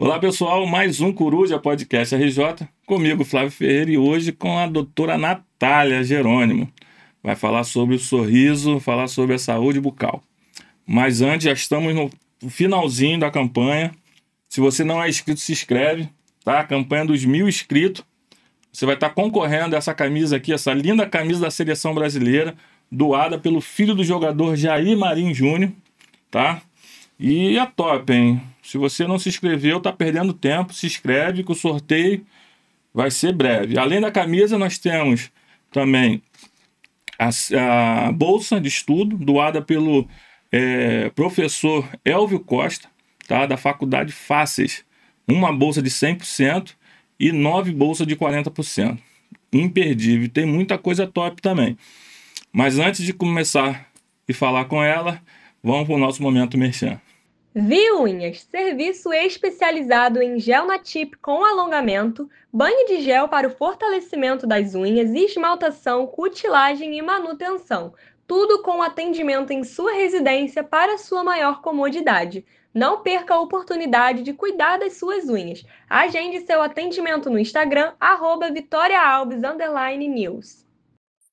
Olá, pessoal, mais um Coruja Podcast RJ, comigo, Flávio Ferreira, e hoje com a doutora Natália Jerônimo. Vai falar sobre o sorriso, falar sobre a saúde bucal. Mas antes, já estamos no finalzinho da campanha. Se você não é inscrito, se inscreve, tá? A campanha dos 1.000 inscritos. Você vai estar concorrendo a essa camisa aqui, essa linda camisa da Seleção Brasileira, doada pelo filho do jogador Jair Marinho Júnior, tá? E é top, hein? Se você não se inscreveu, tá perdendo tempo, se inscreve que o sorteio vai ser breve. Além da camisa, nós temos também a bolsa de estudo, doada pelo professor Elvio Costa, tá? Da Faculdade Fáceis. Uma bolsa de 100% e 9 bolsas de 40%. Imperdível. Tem muita coisa top também. Mas antes de começar e falar com ela, vamos para o nosso momento merchan. Vi-Unhas, serviço especializado em gel na tip com alongamento, banho de gel para o fortalecimento das unhas, esmaltação, cutilagem e manutenção. Tudo com atendimento em sua residência para sua maior comodidade. Não perca a oportunidade de cuidar das suas unhas. Agende seu atendimento no Instagram, @VitoriaAlves_News.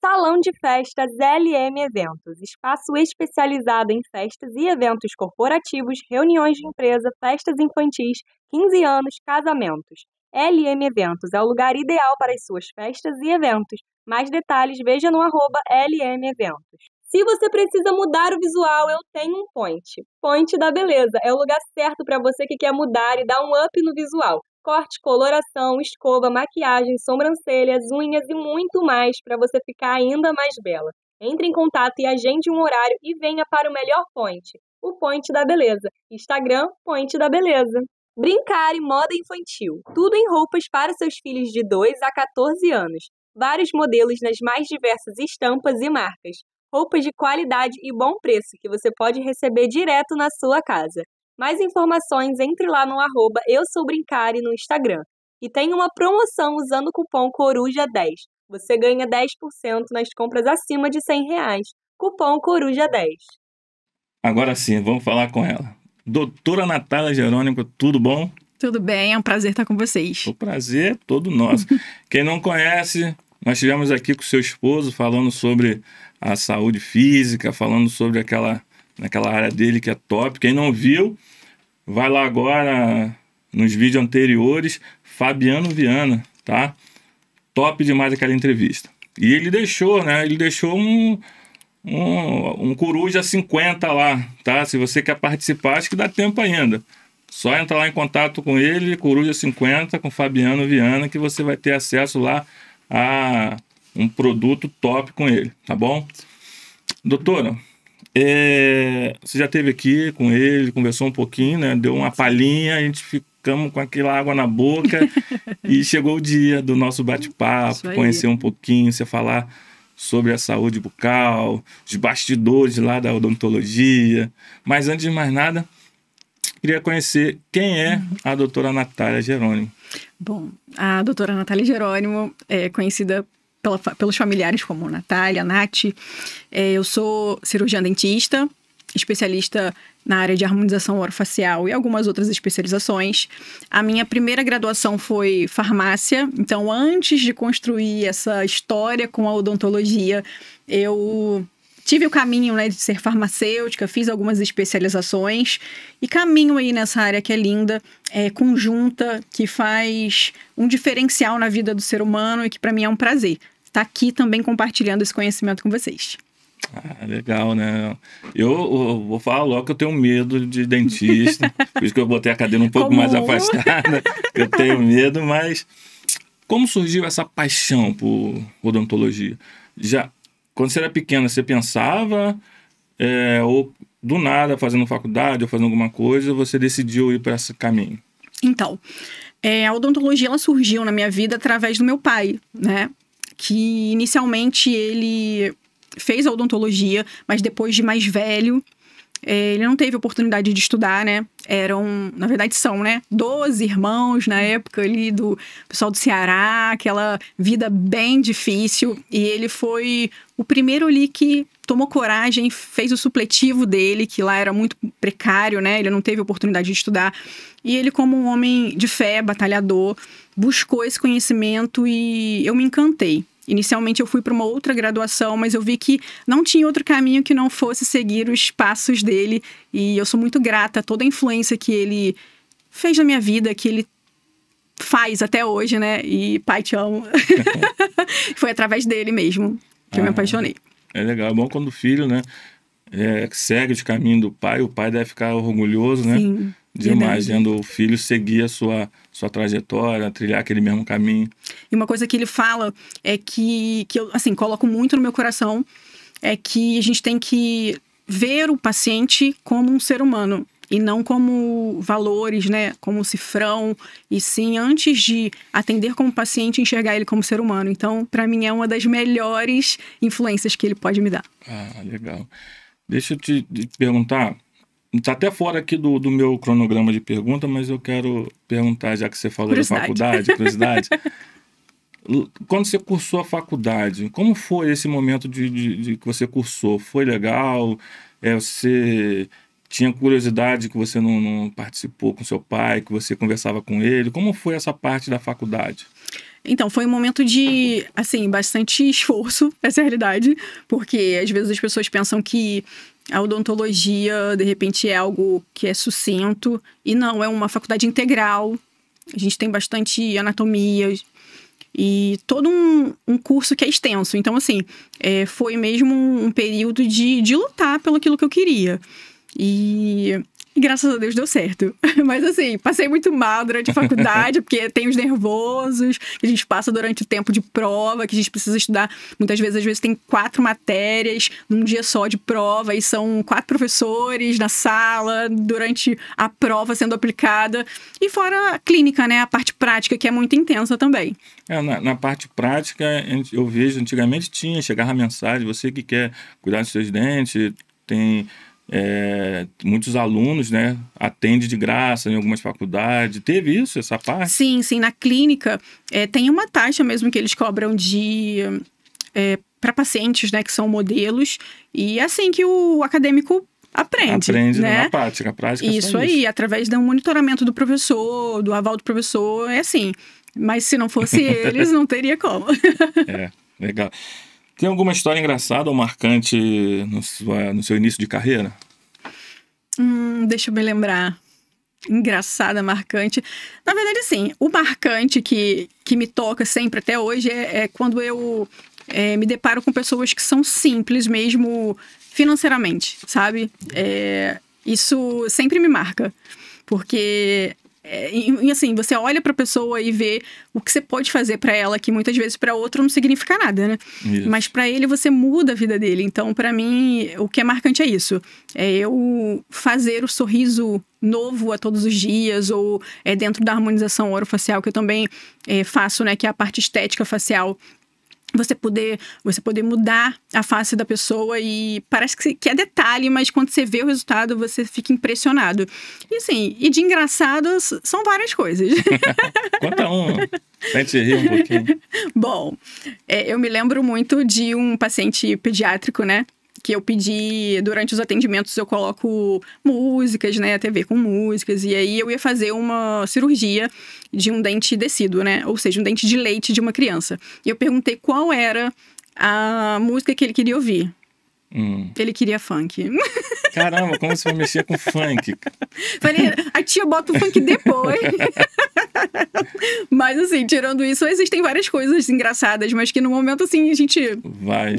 Salão de Festas LM Eventos, espaço especializado em festas e eventos corporativos, reuniões de empresa, festas infantis, 15 anos, casamentos. LM Eventos é o lugar ideal para as suas festas e eventos. Mais detalhes, veja no @LM Eventos. Se você precisa mudar o visual, eu tenho um Point. Point da Beleza é o lugar certo para você que quer mudar e dar um up no visual. Corte, coloração, escova, maquiagem, sobrancelhas, unhas e muito mais para você ficar ainda mais bela. Entre em contato e agende um horário e venha para o melhor Point, o Point da Beleza. Instagram, Point da Beleza. Brincar e moda infantil. Tudo em roupas para seus filhos de 2 a 14 anos. Vários modelos nas mais diversas estampas e marcas. Roupas de qualidade e bom preço que você pode receber direto na sua casa. Mais informações, entre lá no @EuSouBrincare no Instagram. E tem uma promoção usando o cupom CORUJA10. Você ganha 10% nas compras acima de R$100. Cupom CORUJA10. Agora sim, vamos falar com ela. Doutora Natália Jerônimo, tudo bom? Tudo bem, é um prazer estar com vocês. O prazer é todo nosso. Quem não conhece, nós estivemos aqui com o seu esposo falando sobre a saúde física, falando sobre naquela área dele que é top. Quem não viu, vai lá agora nos vídeos anteriores, Fabiano Viana, tá? Top demais aquela entrevista. E ele deixou, né? Ele deixou um Coruja 50 lá, tá? Se você quer participar, acho que dá tempo ainda. Só entrar lá em contato com ele, Coruja 50, com Fabiano Viana, que você vai ter acesso lá a um produto top com ele, tá bom? Doutora, você já esteve aqui com ele, conversou um pouquinho, né? Deu uma palhinha, a gente ficamos com aquela água na boca e chegou o dia do nosso bate-papo, conhecer um pouquinho, você falar sobre a saúde bucal, os bastidores lá da odontologia. Mas antes de mais nada, queria conhecer quem é a doutora Natália Jerônimo. Bom, a doutora Natália Jerônimo é conhecida pelos familiares como Natália, Nath. Eu sou cirurgiã dentista, especialista na área de harmonização orofacial e algumas outras especializações. A minha primeira graduação foi farmácia, então antes de construir essa história com a odontologia, eu tive o caminho, né, de ser farmacêutica, fiz algumas especializações e caminho aí nessa área que é linda, conjunta, que faz um diferencial na vida do ser humano e que para mim é um prazer estar aqui também compartilhando esse conhecimento com vocês. Ah, legal, né? Eu vou falar logo que eu tenho medo de dentista, por isso que eu botei a cadeira um pouco mais afastada, eu tenho medo, mas como surgiu essa paixão por odontologia? Quando você era pequena, você pensava, ou do nada, fazendo faculdade ou fazendo alguma coisa, você decidiu ir para esse caminho? Então, a odontologia ela surgiu na minha vida através do meu pai, né? Que inicialmente ele fez a odontologia, mas depois de mais velho, ele não teve oportunidade de estudar, né? Na verdade são, né? 12 irmãos na época ali do pessoal do Ceará, aquela vida bem difícil. E ele foi o primeiro ali que tomou coragem, fez o supletivo dele, que lá era muito precário, né? Ele não teve oportunidade de estudar. E ele, como um homem de fé, batalhador, buscou esse conhecimento e eu me encantei. Inicialmente eu fui para uma outra graduação, mas eu vi que não tinha outro caminho que não fosse seguir os passos dele. E eu sou muito grata a toda a influência que ele fez na minha vida, que ele faz até hoje, né? E pai, te amo. Foi através dele mesmo que eu me apaixonei. É legal, é bom quando o filho, né, segue o caminho do pai, o pai deve ficar orgulhoso, né? Sim, demais, vendo o filho seguir a sua trajetória, trilhar aquele mesmo caminho. E uma coisa que ele fala é que eu, assim, coloco muito no meu coração, é que a gente tem que ver o paciente como um ser humano e não como valores, né, como cifrão, e sim, antes de atender como paciente, enxergar ele como ser humano. Então, para mim, é uma das melhores influências que ele pode me dar. Ah, legal. Deixa eu te perguntar, está até fora aqui do meu cronograma de pergunta, mas eu quero perguntar, já que você falou da faculdade, curiosidade. Quando você cursou a faculdade, como foi esse momento de que você cursou? Foi legal? Você tinha curiosidade que você não participou com seu pai, que você conversava com ele? Como foi essa parte da faculdade? Então, foi um momento de, assim, bastante esforço, essa é a realidade, porque às vezes as pessoas pensam que a odontologia, de repente, é algo que é sucinto, e não, é uma faculdade integral. A gente tem bastante anatomia e todo um curso que é extenso. Então, assim, foi mesmo um período de lutar pelo aquilo que eu queria. E graças a Deus deu certo. Mas assim, passei muito mal durante a faculdade, porque tem os nervosos que a gente passa durante o tempo de prova, que a gente precisa estudar. Às vezes tem 4 matérias num dia só de prova, e são 4 professores na sala durante a prova sendo aplicada. E fora a clínica, né? A parte prática, que é muito intensa também. Na parte prática, eu vejo, antigamente chegava a mensagem, você que quer cuidar dos seus dentes, tem... muitos alunos, né, atende de graça em algumas faculdades. Teve isso, essa parte? Sim. Na clínica tem uma taxa mesmo que eles cobram para pacientes, né, que são modelos, e é assim que o acadêmico aprende, né? Na prática. A prática isso aí, através do monitoramento do professor, do aval do professor, é assim. Mas se não fosse eles, não teria como. Legal. Tem alguma história engraçada ou marcante no seu início de carreira? Deixa eu me lembrar. Engraçada, marcante. Na verdade, assim, o marcante que me toca sempre até hoje é quando eu me deparo com pessoas que são simples mesmo financeiramente, sabe? Isso sempre me marca. Porque... E assim, você olha pra pessoa e vê o que você pode fazer pra ela, que muitas vezes pra outro não significa nada, né? Isso. Mas pra ele você muda a vida dele. Então, pra mim, o que é marcante é isso. É eu fazer o sorriso novo a todos os dias, ou dentro da harmonização orofacial, que eu também faço, né? Que é a parte estética facial. Você poder mudar a face da pessoa, e parece que é detalhe, mas quando você vê o resultado, você fica impressionado. E assim, de engraçados são várias coisas. Conta um, pra gente rir um pouquinho. Bom, eu me lembro muito de um paciente pediátrico, né? Que eu pedi, durante os atendimentos, eu coloco músicas, né? A TV com músicas. E aí eu ia fazer uma cirurgia de um dente descido, né? Ou seja, um dente de leite de uma criança. E eu perguntei qual era a música que ele queria ouvir. Ele queria funk. Caramba, como você vai mexer com funk? Falei, a tia bota o funk depois. Mas assim, tirando isso, existem várias coisas engraçadas, mas que no momento, assim, a gente... Vai.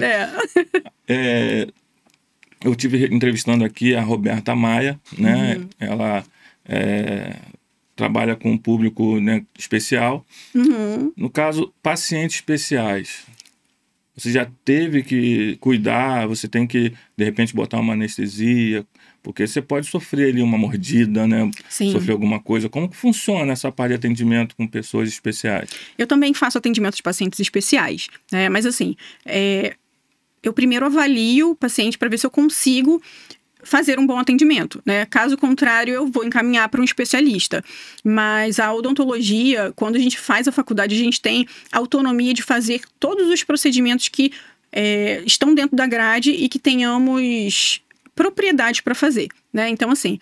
Eu tive entrevistando aqui a Roberta Maia, né? Ela trabalha com um público, né, especial. No caso, pacientes especiais. Você já teve que cuidar, você tem que, de repente, botar uma anestesia, porque você pode sofrer ali uma mordida, né? Sim. Sofrer alguma coisa. Como que funciona essa parte de atendimento com pessoas especiais? Eu também faço atendimento de pacientes especiais, né? Mas assim, eu primeiro avalio o paciente para ver se eu consigo fazer um bom atendimento, né? Caso contrário, eu vou encaminhar para um especialista. Mas a odontologia, quando a gente faz a faculdade, a gente tem autonomia de fazer todos os procedimentos que estão dentro da grade e que tenhamos propriedade para fazer, né? Então, assim,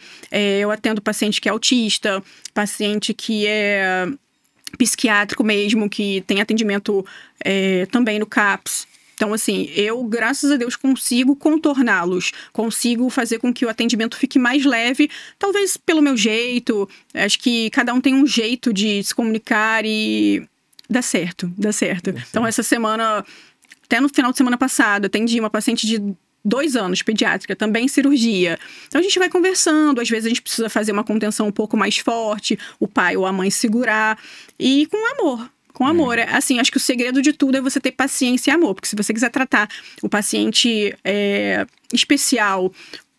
eu atendo paciente que é autista, paciente que é psiquiátrico mesmo, que tem atendimento também no CAPS. Então, assim, eu, graças a Deus, consigo contorná-los. Consigo fazer com que o atendimento fique mais leve, talvez pelo meu jeito. Acho que cada um tem um jeito de se comunicar e dá certo, dá certo. Então, essa semana, até no final de semana passada, atendi uma paciente de 2 anos, pediátrica, também cirurgia. Então, a gente vai conversando. Às vezes, a gente precisa fazer uma contenção um pouco mais forte, o pai ou a mãe segurar. E com amor. Com amor. Assim, acho que o segredo de tudo é você ter paciência e amor. Porque se você quiser tratar o paciente especial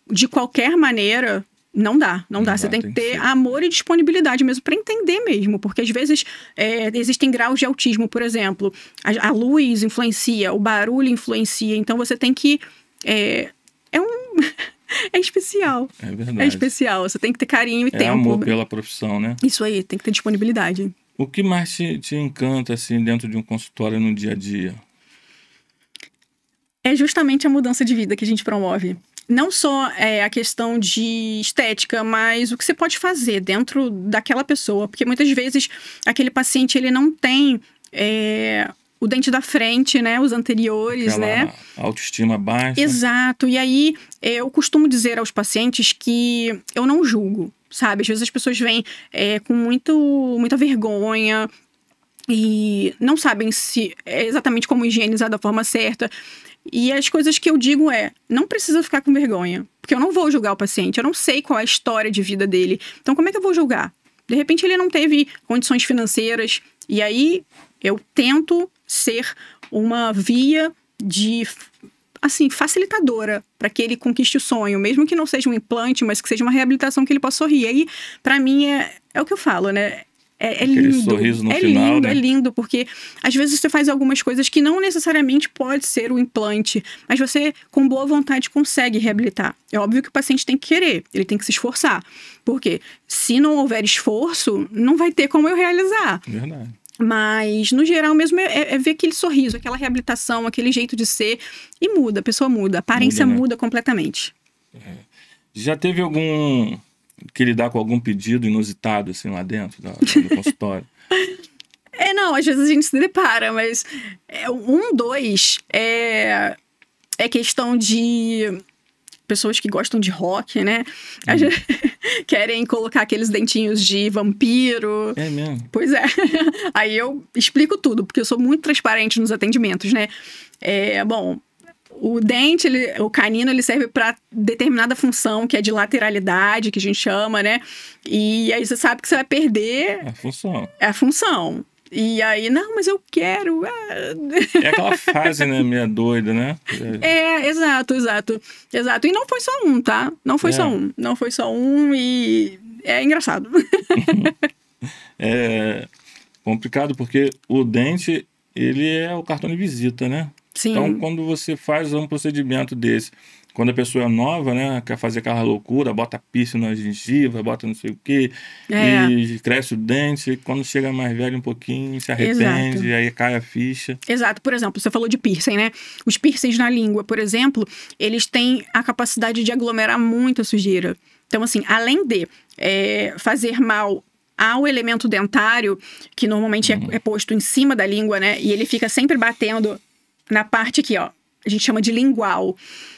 de qualquer maneira, não dá. Não dá. Você tem que ter amor e disponibilidade mesmo para entender mesmo. Porque às vezes existem graus de autismo, por exemplo. A luz influencia, o barulho influencia. Então, você tem que... É especial. É verdade. É especial. Você tem que ter carinho e tempo. Amor pela profissão, né? Isso aí, tem que ter disponibilidade. O que mais te encanta, assim, dentro de um consultório no dia a dia? É justamente a mudança de vida que a gente promove. Não só a questão de estética, mas o que você pode fazer dentro daquela pessoa. Porque muitas vezes aquele paciente, ele não tem o dente da frente, né? Os anteriores, Aquela né? autoestima baixa. Exato. E aí, eu costumo dizer aos pacientes que eu não julgo. Sabe? Às vezes as pessoas vêm com muita vergonha e não sabem se exatamente como higienizar da forma certa. E as coisas que eu digo não precisa ficar com vergonha. Porque eu não vou julgar o paciente, eu não sei qual é a história de vida dele. Então, como é que eu vou julgar? De repente, ele não teve condições financeiras. E aí, eu tento ser uma via de... assim, facilitadora para que ele conquiste o sonho, mesmo que não seja um implante, mas que seja uma reabilitação que ele possa sorrir. Aí, para mim, é o que eu falo, né? É lindo. Sorriso no é final, lindo, né? É lindo, porque às vezes você faz algumas coisas que não necessariamente pode ser o implante, mas você, com boa vontade, consegue reabilitar. É óbvio que o paciente tem que querer, ele tem que se esforçar. Porque se não houver esforço, não vai ter como eu realizar. Verdade. Mas, no geral mesmo, é ver aquele sorriso, aquela reabilitação, aquele jeito de ser. E muda, a pessoa muda. A aparência muda completamente. Já teve algum... que lidar com algum pedido inusitado, assim, lá dentro do consultório? Não, às vezes a gente se depara, mas... dois, é questão de... pessoas que gostam de rock, né? Querem colocar aqueles dentinhos de vampiro. É mesmo? Pois é. Aí eu explico tudo, porque eu sou muito transparente nos atendimentos, né? Bom, o dente, o canino, ele serve para determinada função, que é de lateralidade, que a gente chama, né? E aí você sabe que você vai perder... a função. É a função. E aí, não, mas eu quero... É aquela fase, né, meio doida, né? Exato. E não foi só um, tá? Não foi só um. Não foi só um e é engraçado. É complicado porque o dente, ele é o cartão de visita, né? Sim. Então, quando você faz um procedimento desse, quando a pessoa é nova, né, quer fazer aquela loucura, bota piercing na gengiva, bota não sei o quê, e cresce o dente, e quando chega mais velho um pouquinho, se arrepende, e aí cai a ficha. Exato. Por exemplo, você falou de piercing, né? Os piercings na língua, por exemplo, eles têm a capacidade de aglomerar muita sujeira. Então, assim, além de fazer mal ao elemento dentário, que normalmente é posto em cima da língua, né, e ele fica sempre batendo na parte aqui, ó, a gente chama de lingual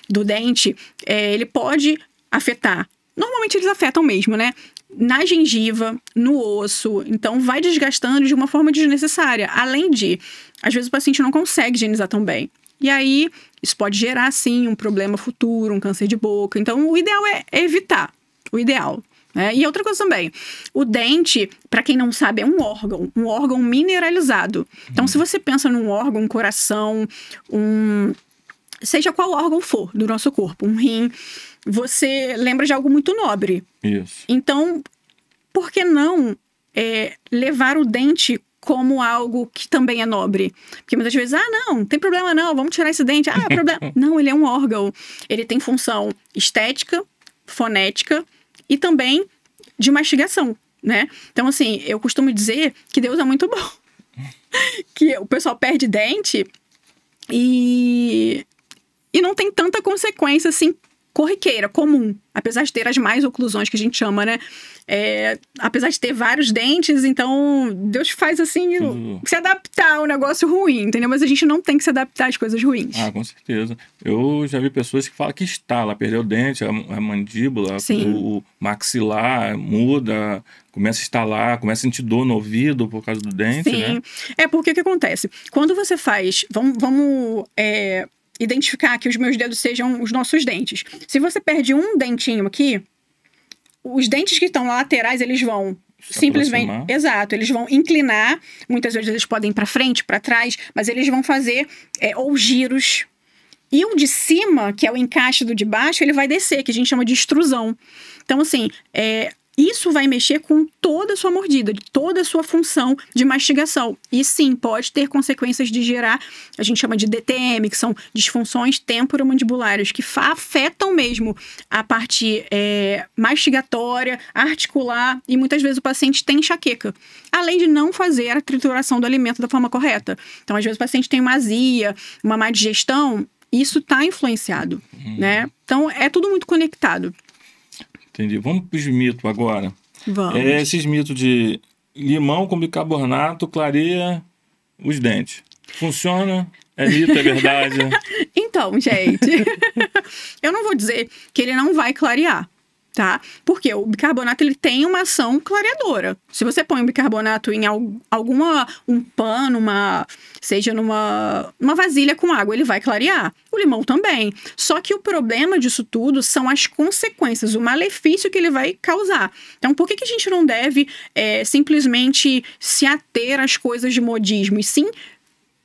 do dente, ele pode afetar. Normalmente eles afetam mesmo, né? Na gengiva, no osso. Então, vai desgastando de uma forma desnecessária. Além de, às vezes o paciente não consegue higienizar tão bem. E aí, isso pode gerar, sim, um problema futuro, um câncer de boca. Então, o ideal é evitar. O ideal. E outra coisa também, o dente, para quem não sabe, é um órgão mineralizado. Então, se você pensa num órgão, um coração, seja qual órgão for do nosso corpo, um rim, você lembra de algo muito nobre. Isso. Então, por que não levar o dente como algo que também é nobre? Porque muitas vezes, não tem problema não, vamos tirar esse dente. Problema. Não, ele é um órgão. Ele tem função estética, fonética, e também de mastigação, né? Então, assim, eu costumo dizer que Deus é muito bom. Que o pessoal perde dente E não tem tanta consequência, assim, corriqueira, comum. Apesar de ter as mais oclusões, que a gente chama, né? Apesar de ter vários dentes, então Deus faz, assim, se adaptar ao negócio ruim, entendeu? Mas a gente não tem que se adaptar às coisas ruins. Ah, com certeza. Eu já vi pessoas que falam que estala, perdeu o dente, a mandíbula, o maxilar muda, começa a estalar, começa a sentir dor no ouvido por causa do dente, né? Porque o que acontece? Quando você faz... Vamos identificar que os meus dedos sejam os nossos dentes. Se você perde um dentinho aqui, os dentes que estão laterais, eles vão simplesmente... Exato, eles vão inclinar. Muitas vezes eles podem ir para frente, para trás, mas eles vão fazer ou giros. E o de cima, que é o encaixe do de baixo, ele vai descer, que a gente chama de extrusão. Então, assim, isso vai mexer com toda a sua mordida, toda a sua função de mastigação. E sim, pode ter consequências de gerar, a gente chama de DTM, que são disfunções temporomandibulares, que afetam mesmo a parte mastigatória, articular, e muitas vezes o paciente tem enxaqueca. Além de não fazer a trituração do alimento da forma correta. Então, às vezes o paciente tem uma azia, uma má digestão, isso está influenciado, né? Então, é tudo muito conectado. Entendi. Vamos para os mitos agora. Vamos. Esses mitos de limão com bicarbonato clareia os dentes. Funciona? É mito, é verdade? Então, gente, eu não vou dizer que ele não vai clarear, tá? Porque o bicarbonato, ele tem uma ação clareadora. Se você põe o bicarbonato em um pano, seja numa vasilha com água, ele vai clarear. O limão também. Só que o problema disso tudo são as consequências, o malefício que ele vai causar. Então, por que a gente não deve simplesmente se ater às coisas de modismo? E sim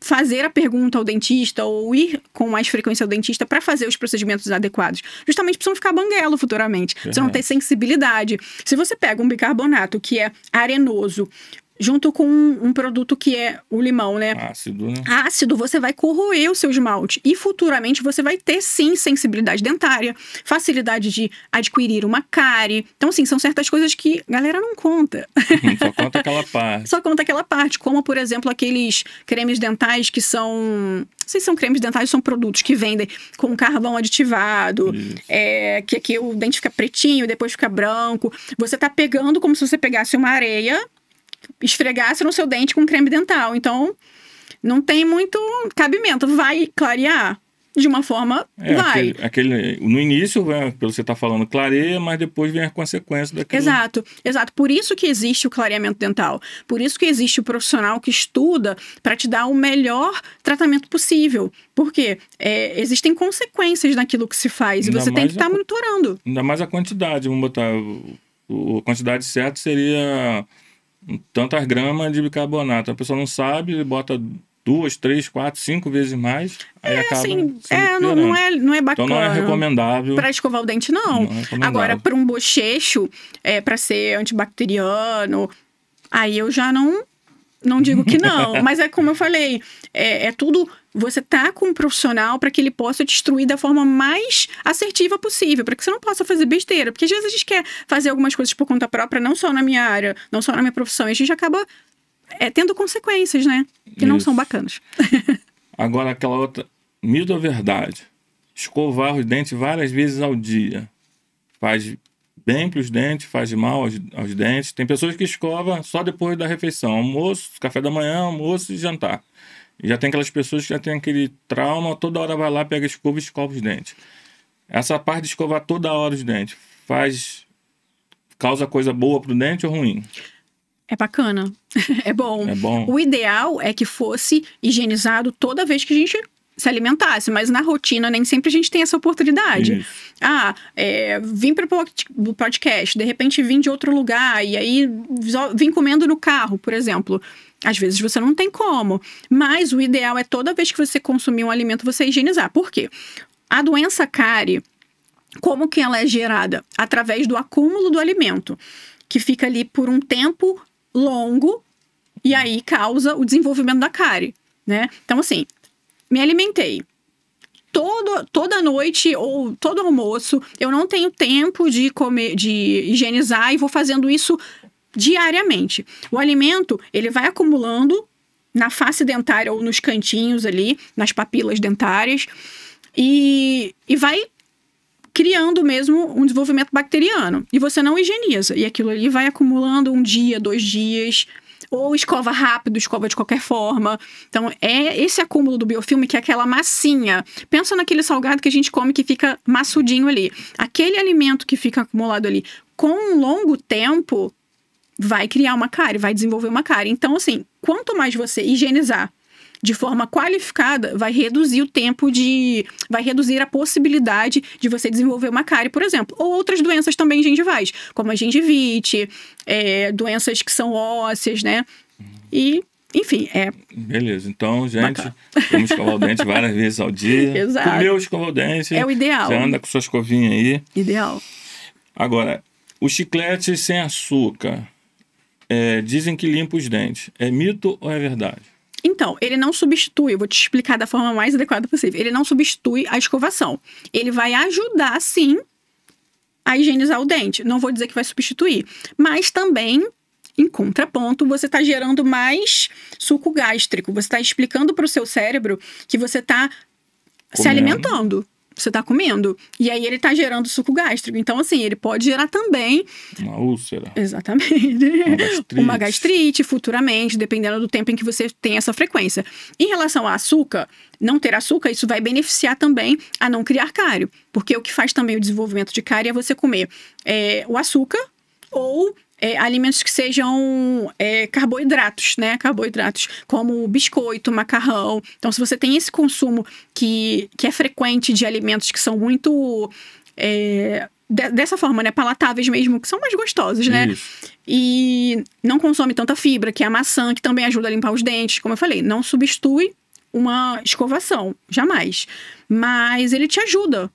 fazer a pergunta ao dentista ou ir com mais frequência ao dentista para fazer os procedimentos adequados. Justamente para você não ficar banguelo futuramente. Você não ter sensibilidade. Se você pega um bicarbonato que é arenoso, junto com um produto que é o limão, né? Ácido, né? Ácido, você vai corroer o seu esmalte. E futuramente você vai ter, sim, sensibilidade dentária, facilidade de adquirir uma cárie. Então, assim, são certas coisas que a galera não conta. Só conta aquela parte. Só conta aquela parte. Como, por exemplo, aqueles cremes dentais que são... Não sei se são cremes dentais, são produtos que vendem com carvão aditivado. Que aqui o dente fica pretinho, depois fica branco. Você tá pegando como se você pegasse uma areia, esfregasse no seu dente com creme dental. Então, não tem muito cabimento. Vai clarear? De uma forma, vai. No início, pelo que você está falando, clareia, mas depois vem a consequência daquilo. Exato. Por isso que existe o clareamento dental. Por isso que existe o profissional que estuda para te dar o melhor tratamento possível. Porque existem consequências naquilo que se faz. E você tem que estar monitorando. Ainda mais a quantidade. Vamos botar... A quantidade certa seria... tantas gramas de bicarbonato. A pessoa não sabe, bota 2, 3, 4, 5 vezes mais, aí acaba não é bacana. Então não é recomendável. Para escovar o dente, não. Agora, para um bochecho, para ser antibacteriano, aí eu já não digo que não. Mas é como eu falei, tudo... Você tá com um profissional para que ele possa destruir da forma mais assertiva possível, para que você não possa fazer besteira. Porque às vezes a gente quer fazer algumas coisas por conta própria, não só na minha área, não só na minha profissão, e a gente acaba tendo consequências, né? Que não são bacanas. Agora, aquela outra... Mito ou verdade? Escovar os dentes várias vezes ao dia faz bem para os dentes, faz mal aos dentes. Tem pessoas que escovam só depois da refeição. Almoço, café da manhã, almoço e jantar. E já tem aquelas pessoas que já tem aquele trauma, toda hora vai lá, pega a escova e escova os dentes. Essa parte de escovar toda hora os dentes causa coisa boa pro dente ou ruim? É bacana. É bom. É bom. O ideal é que fosse higienizado toda vez que a gente se alimentasse, mas na rotina nem sempre a gente tem essa oportunidade. Isso. Vim para o podcast, de repente vim de outro lugar, e aí vim comendo no carro, por exemplo. Às vezes você não tem como, mas o ideal é toda vez que você consumir um alimento, você higienizar. Por quê? A doença cárie, como que ela é gerada? Através do acúmulo do alimento, que fica ali por um tempo longo, e aí causa o desenvolvimento da cárie, né? Então, assim, me alimentei. Toda noite ou todo almoço, eu não tenho tempo de comer, de higienizar, e vou fazendo isso diariamente. O alimento, ele vai acumulando na face dentária ou nos cantinhos ali, nas papilas dentárias, e vai criando mesmo um desenvolvimento bacteriano. E você não higieniza. E aquilo ali vai acumulando 1 dia, 2 dias, ou escova rápido, escova de qualquer forma. Então, é esse acúmulo do biofilme, que é aquela massinha. Pensa naquele salgado que a gente come que fica maçudinho ali. Aquele alimento que fica acumulado ali, com um longo tempo, vai criar uma cárie, vai desenvolver uma cárie. Então, assim, quanto mais você higienizar de forma qualificada, vai reduzir o tempo vai reduzir a possibilidade de você desenvolver uma cárie, por exemplo. Ou outras doenças também gengivais, como a gengivite, doenças que são ósseas, né? E, enfim, Beleza. Então, gente, vamos escovar o dente várias vezes ao dia. Exato. Comeu, escovar o dente. É o ideal. Você anda com sua escovinha aí. Ideal. Agora, o chiclete sem açúcar, dizem que limpa os dentes. É mito ou é verdade? Então, ele não substitui, eu vou te explicar da forma mais adequada possível, ele não substitui a escovação. Ele vai ajudar, sim, a higienizar o dente. Não vou dizer que vai substituir. Mas também, em contraponto, você está gerando mais suco gástrico. Você está explicando para o seu cérebro que você está se alimentando. Você está comendo. E aí ele está gerando suco gástrico. Então, assim, ele pode gerar também uma úlcera. Exatamente. Uma gastrite futuramente, dependendo do tempo em que você tem essa frequência. Em relação ao açúcar, não ter açúcar, isso vai beneficiar também a não criar cárie. Porque o que faz também o desenvolvimento de cárie é você comer o açúcar ou alimentos que sejam carboidratos, né? Carboidratos, como biscoito, macarrão. Então, se você tem esse consumo que é frequente de alimentos que são muito dessa forma, né? Palatáveis mesmo, que são mais gostosos, né? Isso. E não consome tanta fibra, que é a maçã, que também ajuda a limpar os dentes. Como eu falei, não substitui uma escovação, jamais. Mas ele te ajuda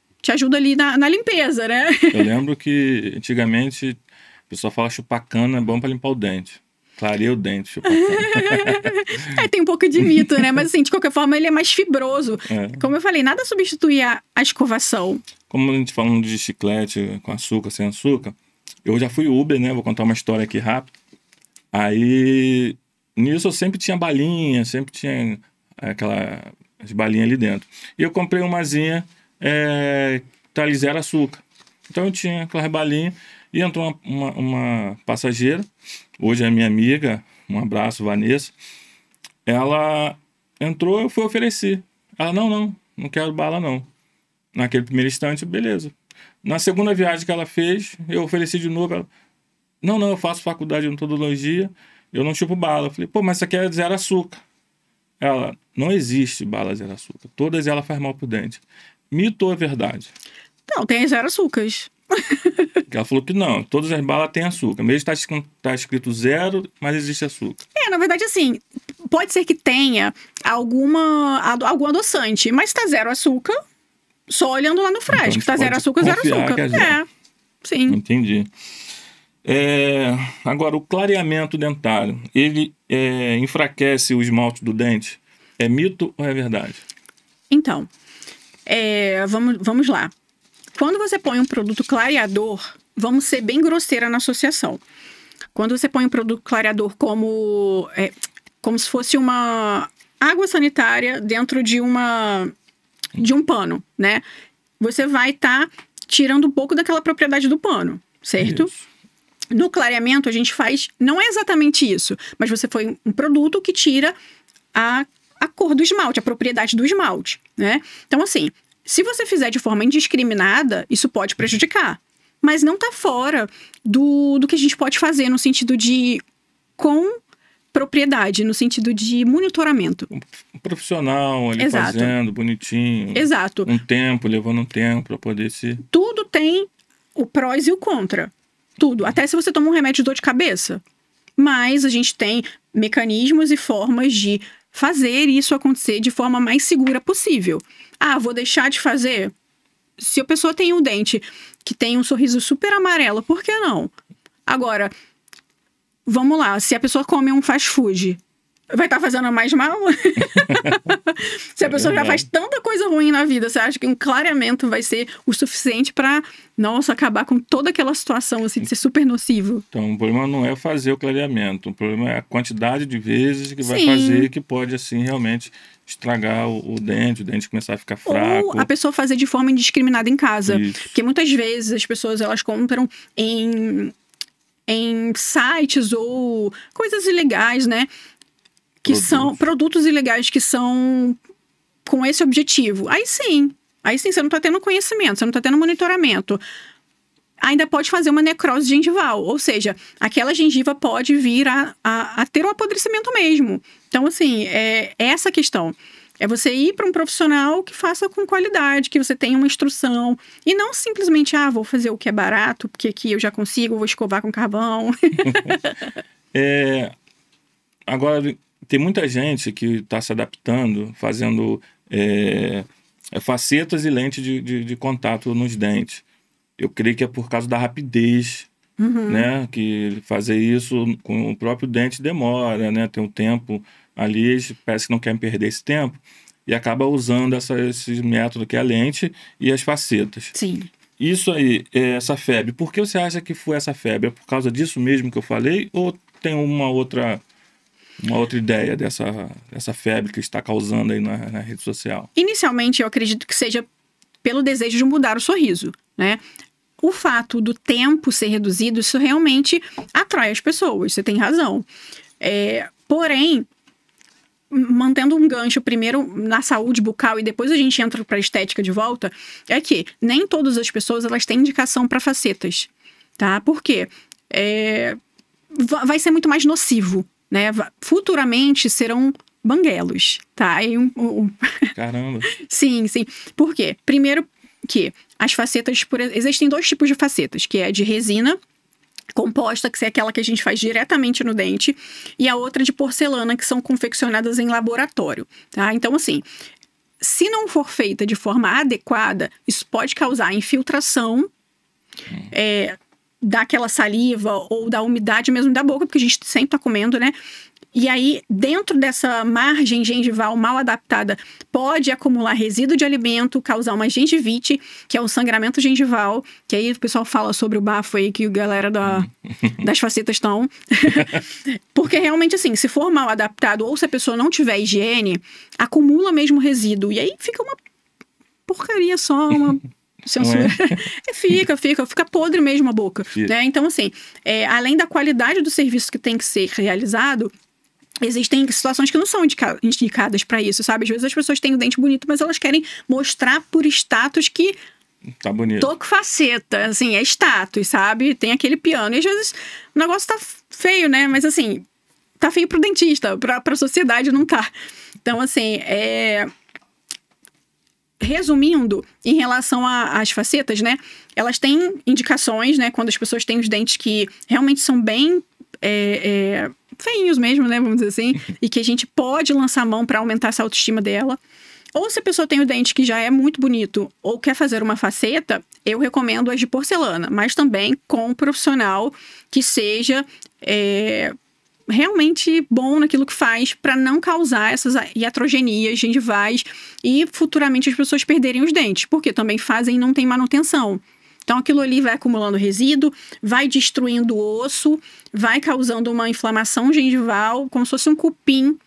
ali na limpeza, né? Eu lembro que antigamente o pessoal fala chupar cana é bom pra limpar o dente. Clareia o dente, chupar cana. Tem um pouco de mito, né? Mas assim, de qualquer forma, ele é mais fibroso. Como eu falei, nada substitui a escovação. Como a gente falando de chiclete com açúcar, sem açúcar, eu já fui Uber, né? Vou contar uma história aqui rápido. Aí, nisso eu sempre tinha balinha, sempre tinha as balinhas ali dentro. E eu comprei umazinha tá ali 0 açúcar. Então eu tinha aquelas balinhas. E entrou uma passageira, hoje é minha amiga, um abraço, Vanessa. Ela entrou, eu fui oferecer. Ela, não quero bala não. Naquele primeiro instante, beleza. Na segunda viagem que ela fez, eu ofereci de novo. Ela, não, eu faço faculdade de odontologia, eu não chupo bala. Eu falei, mas isso aqui é 0 açúcar. Ela, não existe bala 0 açúcar. Todas elas fazem mal pro dente. Mito ou é verdade? Não, tem 0 açúcares. Ela falou que não, todas as balas têm açúcar. Mesmo tá escrito 0, mas existe açúcar. Na verdade, assim, pode ser que tenha algum adoçante, mas tá 0 açúcar, só olhando lá no frasco. Então, tá 0 açúcar, 0 açúcar. Sim. Entendi. Agora, o clareamento dentário, ele enfraquece o esmalte do dente? É mito ou é verdade? Então, vamos lá. Quando você põe um produto clareador, vamos ser bem grosseira na associação. Quando você põe um produto clareador como se fosse uma água sanitária dentro de um pano, né? Você vai estar tirando um pouco daquela propriedade do pano, certo? Isso. No clareamento, a gente faz... Não é exatamente isso, mas você põe um produto que tira a cor do esmalte, a propriedade do esmalte, né? Então, assim... Se você fizer de forma indiscriminada, isso pode prejudicar. Mas não está fora do que a gente pode fazer no sentido de com propriedade, no sentido de monitoramento. Um profissional ali fazendo, bonitinho. Exato. Levando um tempo para poder se... Tudo tem o prós e o contra. Tudo. Até se você toma um remédio de dor de cabeça. Mas a gente tem mecanismos e formas de fazer isso acontecer de forma mais segura possível. Vou deixar de fazer? Se a pessoa tem um dente que tem um sorriso super amarelo, por que não? Agora, vamos lá, se a pessoa come um fast food vai estar fazendo mais mal? Se a pessoa já faz tanta coisa ruim na vida, você acha que um clareamento vai ser o suficiente para, nossa, acabar com toda aquela situação assim, de ser super nocivo? Então, o problema não é fazer o clareamento, o problema é a quantidade de vezes que vai fazer, que pode, assim, realmente estragar o dente começar a ficar fraco. Ou a pessoa fazer de forma indiscriminada em casa. Isso. Porque muitas vezes as pessoas, elas compram em sites ou coisas ilegais, né? Que são produtos ilegais que são com esse objetivo. Aí sim, você não está tendo conhecimento, você não está tendo monitoramento. Ainda pode fazer uma necrose gengival, ou seja, aquela gengiva pode vir a ter um apodrecimento mesmo. Então, assim, é essa a questão. É você ir para um profissional que faça com qualidade, que você tenha uma instrução. E não simplesmente, vou fazer o que é barato, porque aqui eu já consigo, vou escovar com carvão. Agora, tem muita gente que está se adaptando, fazendo facetas e lentes de contato nos dentes. Eu creio que é por causa da rapidez, né? Que fazer isso com o próprio dente demora, né? Tem um tempo ali, parece que não querem perder esse tempo e acaba usando esse método que é a lente e as facetas. Sim. Isso aí, essa febre, por que você acha que foi essa febre? É por causa disso mesmo que eu falei ou tem uma outra ideia dessa febre que está causando aí na rede social? Inicialmente, eu acredito que seja pelo desejo de mudar o sorriso, né? O fato do tempo ser reduzido, isso realmente atrai as pessoas, você tem razão. Porém, mantendo um gancho primeiro na saúde bucal e depois a gente entra para a estética de volta, é que nem todas as pessoas elas têm indicação para facetas, tá? Por quê? Vai ser muito mais nocivo, né? Futuramente serão banguelos, tá? Caramba! Sim. Por quê? Primeiro que as facetas, existem 2 tipos de facetas, que é de resina composta, que é aquela que a gente faz diretamente no dente, e a outra de porcelana, que são confeccionadas em laboratório, tá? Então, assim, se não for feita de forma adequada, isso pode causar infiltração daquela saliva ou da umidade mesmo da boca, porque a gente sempre tá comendo, né? E aí, dentro dessa margem gengival mal adaptada, pode acumular resíduo de alimento, causar uma gengivite, que é o sangramento gengival, que aí o pessoal fala sobre o bafo aí, que a galera das facetas estão. Porque realmente, assim, se for mal adaptado ou se a pessoa não tiver higiene, acumula mesmo resíduo. E aí fica uma porcaria só, uma... censura. Fica podre mesmo a boca, né? Então, assim, além da qualidade do serviço que tem que ser realizado, existem situações que não são indicadas para isso, sabe? Às vezes as pessoas têm o dente bonito, mas elas querem mostrar por status que tá bonito. Tô com faceta, assim, é status, sabe? Tem aquele piano. E às vezes o negócio tá feio, né? Mas assim, tá feio pro dentista, pra sociedade não tá. Então, assim, resumindo, em relação às facetas, né? Elas têm indicações, né? Quando as pessoas têm os dentes que realmente são bem feinhos mesmo, né? Vamos dizer assim. E que a gente pode lançar a mão para aumentar essa autoestima dela. Ou se a pessoa tem o dente que já é muito bonito ou quer fazer uma faceta, eu recomendo as de porcelana. Mas também com um profissional que seja realmente bom naquilo que faz para não causar essas iatrogenias gengivais e futuramente as pessoas perderem os dentes. Porque também fazem e não tem manutenção. Então, aquilo ali vai acumulando resíduo, vai destruindo o osso, vai causando uma inflamação gengival, como se fosse um cupim,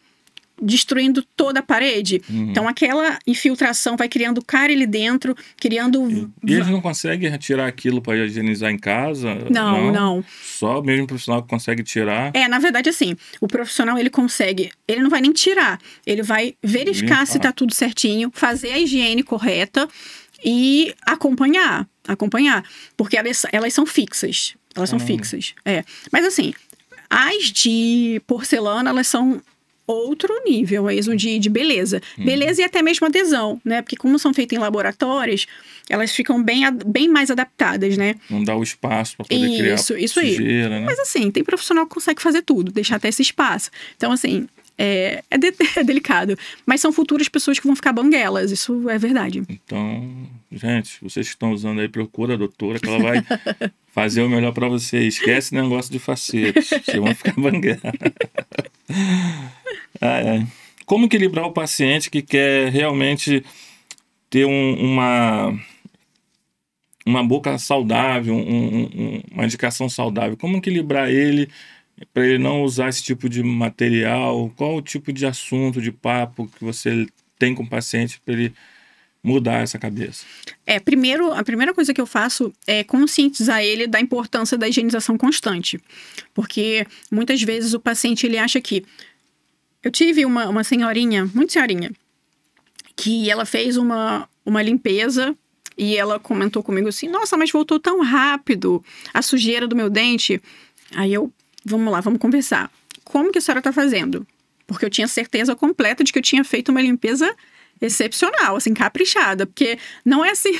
destruindo toda a parede. Uhum. Então, aquela infiltração vai criando cárie ali dentro, criando... E eles não conseguem retirar aquilo para higienizar em casa? Não. Só o mesmo profissional que consegue tirar? Na verdade, assim, o profissional, ele consegue... Ele não vai nem tirar. Ele vai verificar se tá tudo certinho, fazer a higiene correta e acompanhar. Porque elas são fixas. Elas são fixas. Mas assim, as de porcelana, elas são outro nível mesmo de beleza. Beleza e até mesmo adesão, né? Porque como são feitas em laboratórios, elas ficam bem mais adaptadas, né? Não dá o espaço para poder criar sujeira, né? Mas assim, tem profissional que consegue fazer tudo, deixar até esse espaço. Então assim, é delicado. Mas são futuras pessoas que vão ficar banguelas, isso é verdade. Então, gente, vocês que estão usando aí, procura a doutora, que ela vai fazer o melhor para vocês. Esquece o negócio de facetas, vocês vão ficar banguelas. Como equilibrar o paciente que quer realmente ter uma boca saudável, uma indicação saudável? Como equilibrar ele para ele não usar esse tipo de material? Qual o tipo de assunto, de papo que você tem com o paciente para ele mudar essa cabeça? Primeiro, a primeira coisa que eu faço é conscientizar ele da importância da higienização constante. Porque muitas vezes o paciente ele acha que... Eu tive uma senhorinha, muito senhorinha, que ela fez uma limpeza e ela comentou comigo assim, nossa, mas voltou tão rápido a sujeira do meu dente. Aí eu, vamos lá, vamos conversar. Como que a senhora tá fazendo? Porque eu tinha certeza completa de que eu tinha feito uma limpeza excepcional, assim, caprichada. Porque não é assim,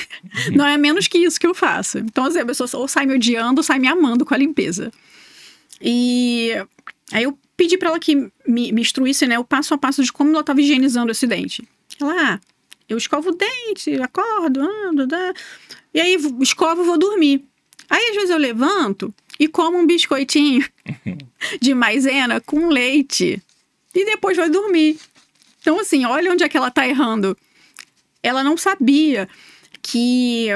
não é menos que isso que eu faço. Então, assim, a pessoa ou sai me odiando ou sai me amando com a limpeza. E aí eu pedi pra ela que me instruísse, né, o passo a passo de como ela estava higienizando esse dente. Ela, eu escovo o dente, acordo, ando, e aí escovo e vou dormir. Aí, às vezes, eu levanto e como um biscoitinho de maisena com leite. E depois vou dormir. Então, assim, olha onde é que ela tá errando. Ela não sabia que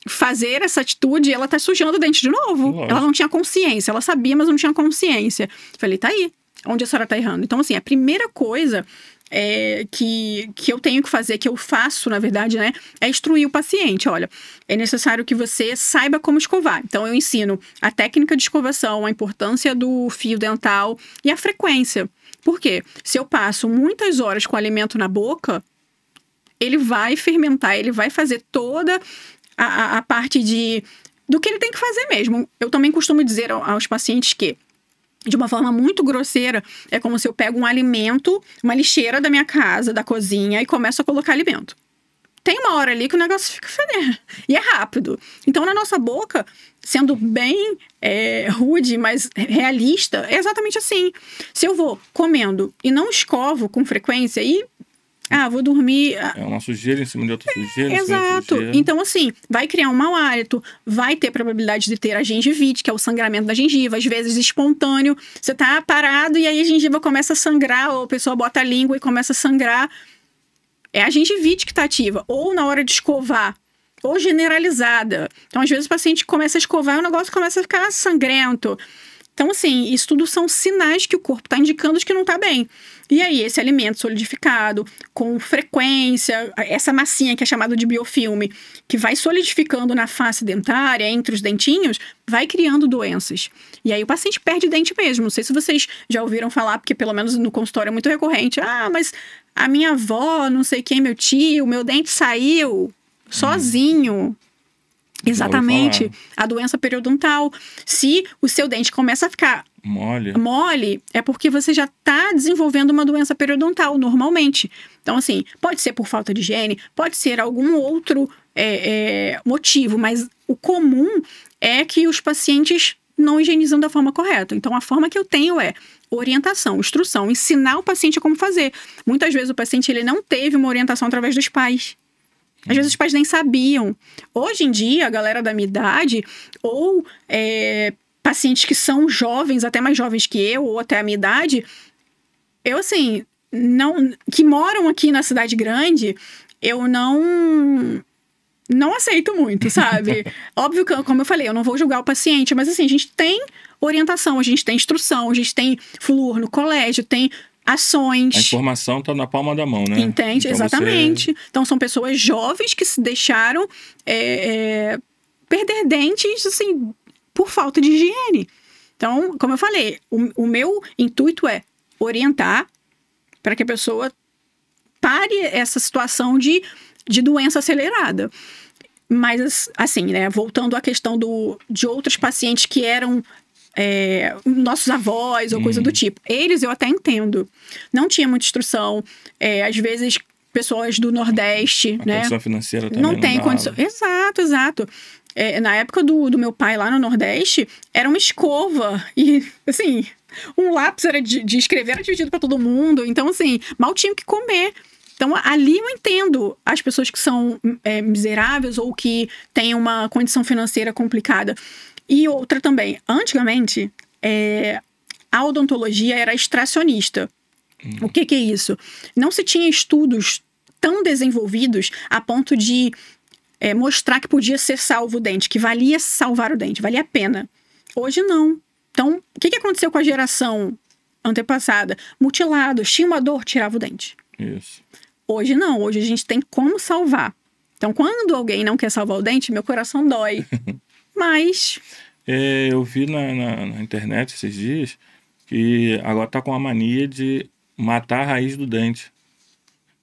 fazer essa atitude, ela tá sujando o dente de novo. Lógico. Ela não tinha consciência. Ela sabia, mas não tinha consciência. Falei, tá aí. Onde a senhora tá errando? Então, assim, a primeira coisa que eu tenho que fazer, que eu faço, na verdade, né, é instruir o paciente. Olha, é necessário que você saiba como escovar. Então, eu ensino a técnica de escovação, a importância do fio dental e a frequência. Por quê? Se eu passo muitas horas com o alimento na boca, ele vai fermentar, ele vai fazer toda a parte do que ele tem que fazer mesmo. Eu também costumo dizer aos pacientes que, de uma forma muito grosseira, é como se eu pego um alimento, uma lixeira da minha casa, da cozinha, e começo a colocar alimento. Tem uma hora ali que o negócio fica fedendo. E é rápido. Então, na nossa boca, sendo bem rude, mas realista, é exatamente assim. Se eu vou comendo e não escovo com frequência, vou dormir... É uma sujeira em cima de outra sujeira. Exato. Sujeira. Então, assim, vai criar um mau hálito, vai ter probabilidade de ter a gengivite, que é o sangramento da gengiva, às vezes espontâneo. Você tá parado e aí a gengiva começa a sangrar, ou a pessoa bota a língua e começa a sangrar. É a gengivite que tá ativa. Ou na hora de escovar, ou generalizada. Então, às vezes, o paciente começa a escovar e o negócio começa a ficar sangrento. Então, assim, isso tudo são sinais que o corpo está indicando de que não está bem. E aí, esse alimento solidificado, com frequência, essa massinha que é chamada de biofilme, que vai solidificando na face dentária, entre os dentinhos, vai criando doenças. E aí, o paciente perde dente mesmo. Não sei se vocês já ouviram falar, porque pelo menos no consultório é muito recorrente. Mas a minha avó, não sei quem, meu tio, meu dente saiu sozinho. Exatamente. A doença periodontal. Se o seu dente começa a ficar mole, é porque você já está desenvolvendo uma doença periodontal, normalmente. Então, assim, pode ser por falta de higiene, pode ser algum outro motivo, mas o comum é que os pacientes não higienizam da forma correta. Então, a forma que eu tenho é orientação, instrução, ensinar o paciente como fazer. Muitas vezes o paciente ele não teve uma orientação através dos pais. Às vezes os pais nem sabiam. Hoje em dia, a galera da minha idade, ou pacientes que são jovens, até mais jovens que eu, ou até a minha idade, que moram aqui na cidade grande, eu não aceito muito, sabe? Óbvio que, como eu falei, eu não vou julgar o paciente, mas assim, a gente tem orientação, a gente tem instrução, a gente tem flúor no colégio, tem ações. A informação está na palma da mão, né? Entende? Então, exatamente. Então, são pessoas jovens que se deixaram perder dentes, assim, por falta de higiene. Então, como eu falei, o meu intuito é orientar para que a pessoa pare essa situação de doença acelerada. Mas, assim, né, voltando à questão de outros pacientes que eram nossos avós ou coisa do tipo. Eles eu até entendo. Não tinha muita instrução. Às vezes, pessoas do Nordeste, né? A condição financeira também não tem condição. Exato. Na época do meu pai lá no Nordeste, era uma escova. E, assim, um lápis era de escrever, era dividido para todo mundo. Então, assim, mal tinham que comer. Então, ali eu entendo as pessoas que são miseráveis ou que têm uma condição financeira complicada. E outra também, antigamente, a odontologia era extracionista. O que é isso? Não se tinha estudos tão desenvolvidos a ponto de mostrar que podia ser salvo o dente, que valia salvar o dente, valia a pena. Hoje não. Então, o que aconteceu com a geração antepassada? Mutilados, tinha uma dor, tirava o dente. Isso. Hoje não, hoje a gente tem como salvar. Então, quando alguém não quer salvar o dente, meu coração dói. Mas... eu vi na internet esses dias que agora tá com a mania de matar a raiz do dente.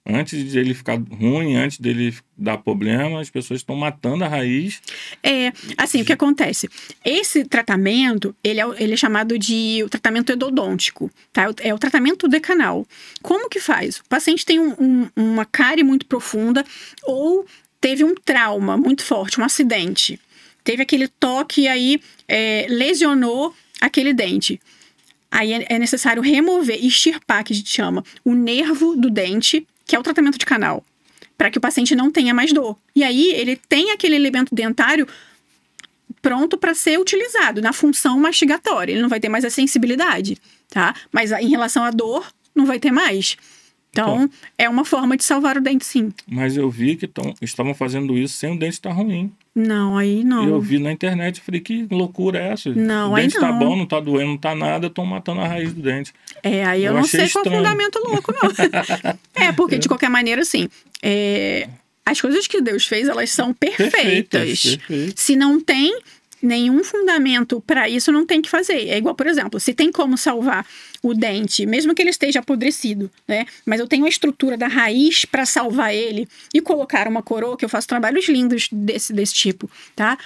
Antes de ele ficar ruim, antes dele dar problema, as pessoas estão matando a raiz. Assim, o que acontece? Esse tratamento, ele é chamado de o tratamento endodôntico, tá? É o tratamento decanal. Como que faz? O paciente tem uma cárie muito profunda ou teve um trauma muito forte, um acidente. Teve aquele toque e aí lesionou aquele dente. Aí é necessário remover, extirpar, que a gente chama, o nervo do dente, que é o tratamento de canal, para que o paciente não tenha mais dor. E aí ele tem aquele elemento dentário pronto para ser utilizado na função mastigatória. Ele não vai ter mais a sensibilidade, tá? Mas em relação à dor, não vai ter mais. Então, é uma forma de salvar o dente, sim. Mas eu vi que estavam fazendo isso sem o dente estar ruim. Não, aí não. Eu vi na internet e falei, que loucura é essa? Não, o dente aí não. tá bom, não tá doendo, não tá nada, estão matando a raiz do dente. Aí eu não sei qual é o fundamento louco, não. Porque, de qualquer maneira, assim, as coisas que Deus fez, elas são perfeitas. Se não tem nenhum fundamento para isso, não tem que fazer. É igual, por exemplo, se tem como salvar o dente, mesmo que ele esteja apodrecido, né? Mas eu tenho a estrutura da raiz para salvar ele e colocar uma coroa, que eu faço trabalhos lindos desse tipo, tá?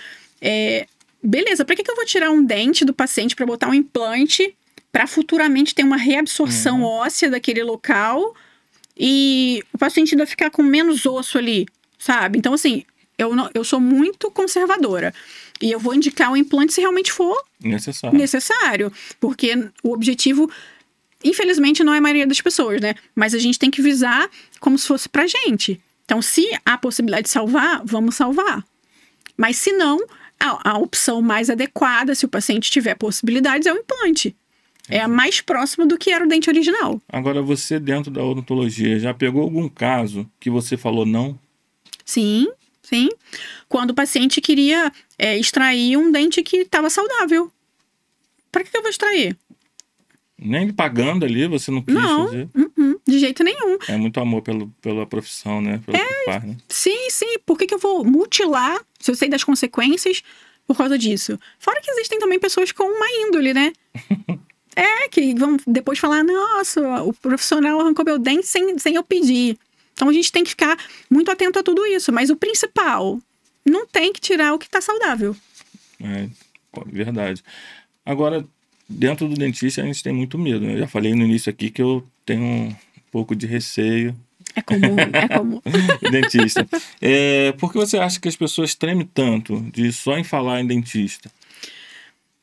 Beleza, para que eu vou tirar um dente do paciente para botar um implante para futuramente ter uma reabsorção óssea daquele local e o paciente ainda ficar com menos osso ali, sabe? Então, assim, eu sou muito conservadora. E eu vou indicar o implante se realmente for necessário. Porque o objetivo, infelizmente, não é a maioria das pessoas, né? Mas a gente tem que visar como se fosse pra gente. Então, se há possibilidade de salvar, vamos salvar. Mas se não, a opção mais adequada, se o paciente tiver possibilidades, é o implante. É a mais próxima do que era o dente original. Agora, você dentro da odontologia, já pegou algum caso que você falou não? Sim. Quando o paciente queria extrair um dente que estava saudável. Para que eu vou extrair? Nem pagando ali, você não quis fazer? De jeito nenhum. É muito amor pela profissão, né? Pelo que faz, né? Sim. Por que eu vou mutilar, se eu sei das consequências, por causa disso? Fora que existem também pessoas com uma índole, né? Que vão depois falar, nossa, o profissional arrancou meu dente sem eu pedir. Então, a gente tem que ficar muito atento a tudo isso. Mas o principal, não tem que tirar o que está saudável. Verdade. Agora, dentro do dentista, a gente tem muito medo, né? Eu já falei no início aqui que eu tenho um pouco de receio. É comum. Dentista. Por que você acha que as pessoas tremem tanto só em falar em dentista?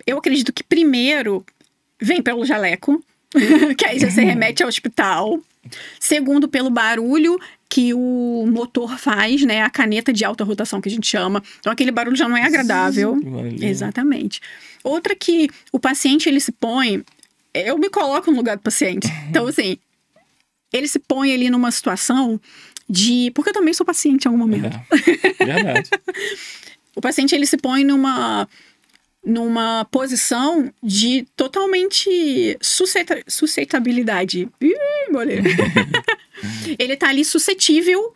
Eu acredito que primeiro vem pelo jaleco, que aí já se remete ao hospital. Segundo, pelo barulho que o motor faz, né? A caneta de alta rotação que a gente chama. Então, aquele barulho já não é agradável. Exatamente. Outra que o paciente, ele se põe... Eu me coloco no lugar do paciente. Então, assim, ele se põe ali numa situação de... Porque eu também sou paciente em algum momento. Verdade. O paciente, ele se põe numa posição de totalmente suscetabilidade. Ele tá ali suscetível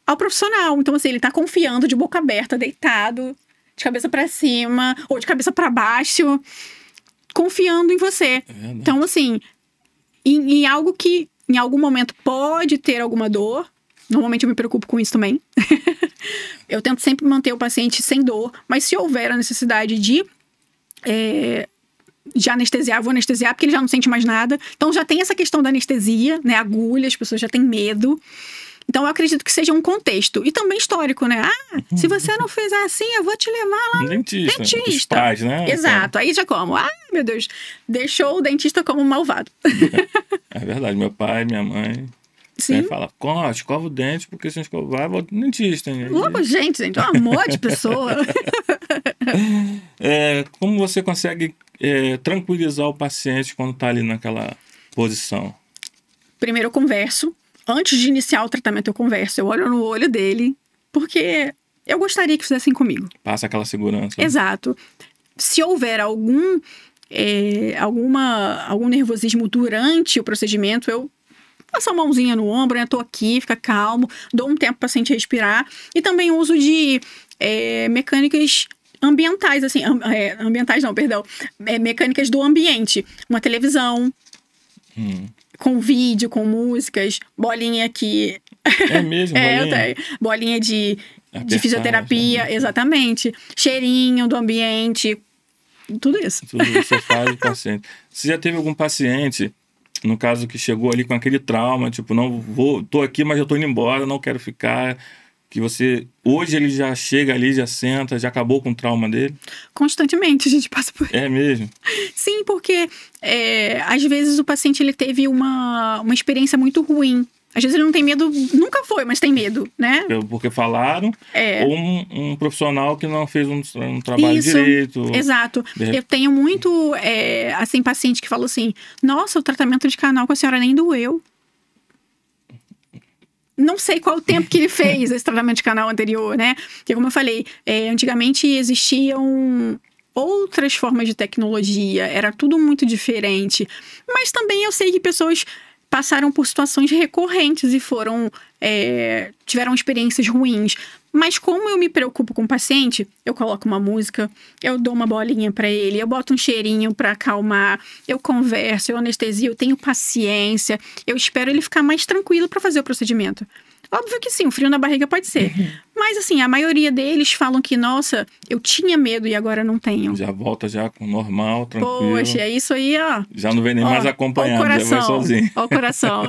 ao profissional. Então, assim, ele tá confiando de boca aberta, deitado, de cabeça para cima, ou de cabeça para baixo, confiando em você. Então, assim, em algo que em algum momento pode ter alguma dor. Normalmente eu me preocupo com isso também. Eu tento sempre manter o paciente sem dor, mas se houver a necessidade de anestesiar, eu vou anestesiar porque ele já não sente mais nada. Então já tem essa questão da anestesia, né? Agulha, as pessoas já têm medo. Então eu acredito que seja um contexto. E também histórico, né? Se você não fez assim, eu vou te levar lá no dentista. Os pais, né? Exato. Aí já como? Meu Deus, deixou o dentista como um malvado. É verdade. Meu pai, minha mãe... Sim. Fala, escova o dente, porque se não escovar, volta no dentista. Gente, é um amor de pessoa. Como você consegue tranquilizar o paciente quando está ali naquela posição? Primeiro eu converso. Antes de iniciar o tratamento eu converso. Eu olho no olho dele, porque eu gostaria que fizessem comigo. Passa aquela segurança. Exato. Se houver algum nervosismo durante o procedimento, eu passo a mãozinha no ombro, né? Tô aqui, fica calmo, dou um tempo para o paciente respirar. E também uso de mecânicas ambientais, assim, ambientais não, perdão, mecânicas do ambiente. Uma televisão, com vídeo, com músicas, bolinha aqui. É mesmo, bolinha? Eu tenho. Bolinha de fisioterapia, exatamente. Cheirinho do ambiente, tudo isso. Tudo você faz o paciente. Você já teve algum paciente, no caso, que chegou ali com aquele trauma, tipo, tô aqui, mas eu tô indo embora, não quero ficar, que hoje ele já chega ali, já senta, já acabou com o trauma dele? Constantemente a gente passa por isso. É mesmo? Sim, porque às vezes o paciente ele teve uma experiência muito ruim. Às vezes ele não tem medo, nunca foi, mas tem medo, né? Porque falaram, ou um profissional que não fez um trabalho direito. Exato. Eu tenho muito, assim, paciente que falou assim, nossa, o tratamento de canal com a senhora nem doeu. Não sei qual o tempo que ele fez esse tratamento de canal anterior, né? Porque, como eu falei, antigamente existiam outras formas de tecnologia, era tudo muito diferente. Mas também eu sei que pessoas passaram por situações recorrentes e tiveram experiências ruins. Mas como eu me preocupo com o paciente, eu coloco uma música, eu dou uma bolinha para ele, eu boto um cheirinho para acalmar, eu converso, eu anestesio, eu tenho paciência, eu espero ele ficar mais tranquilo para fazer o procedimento. Óbvio que sim, o frio na barriga pode ser. Mas assim, a maioria deles falam que, nossa, eu tinha medo e agora não tenho. Já volta já com normal, tranquilo. Poxa, é isso aí, ó. Já não vem nem mais acompanhado, já vai sozinho. Ó o coração.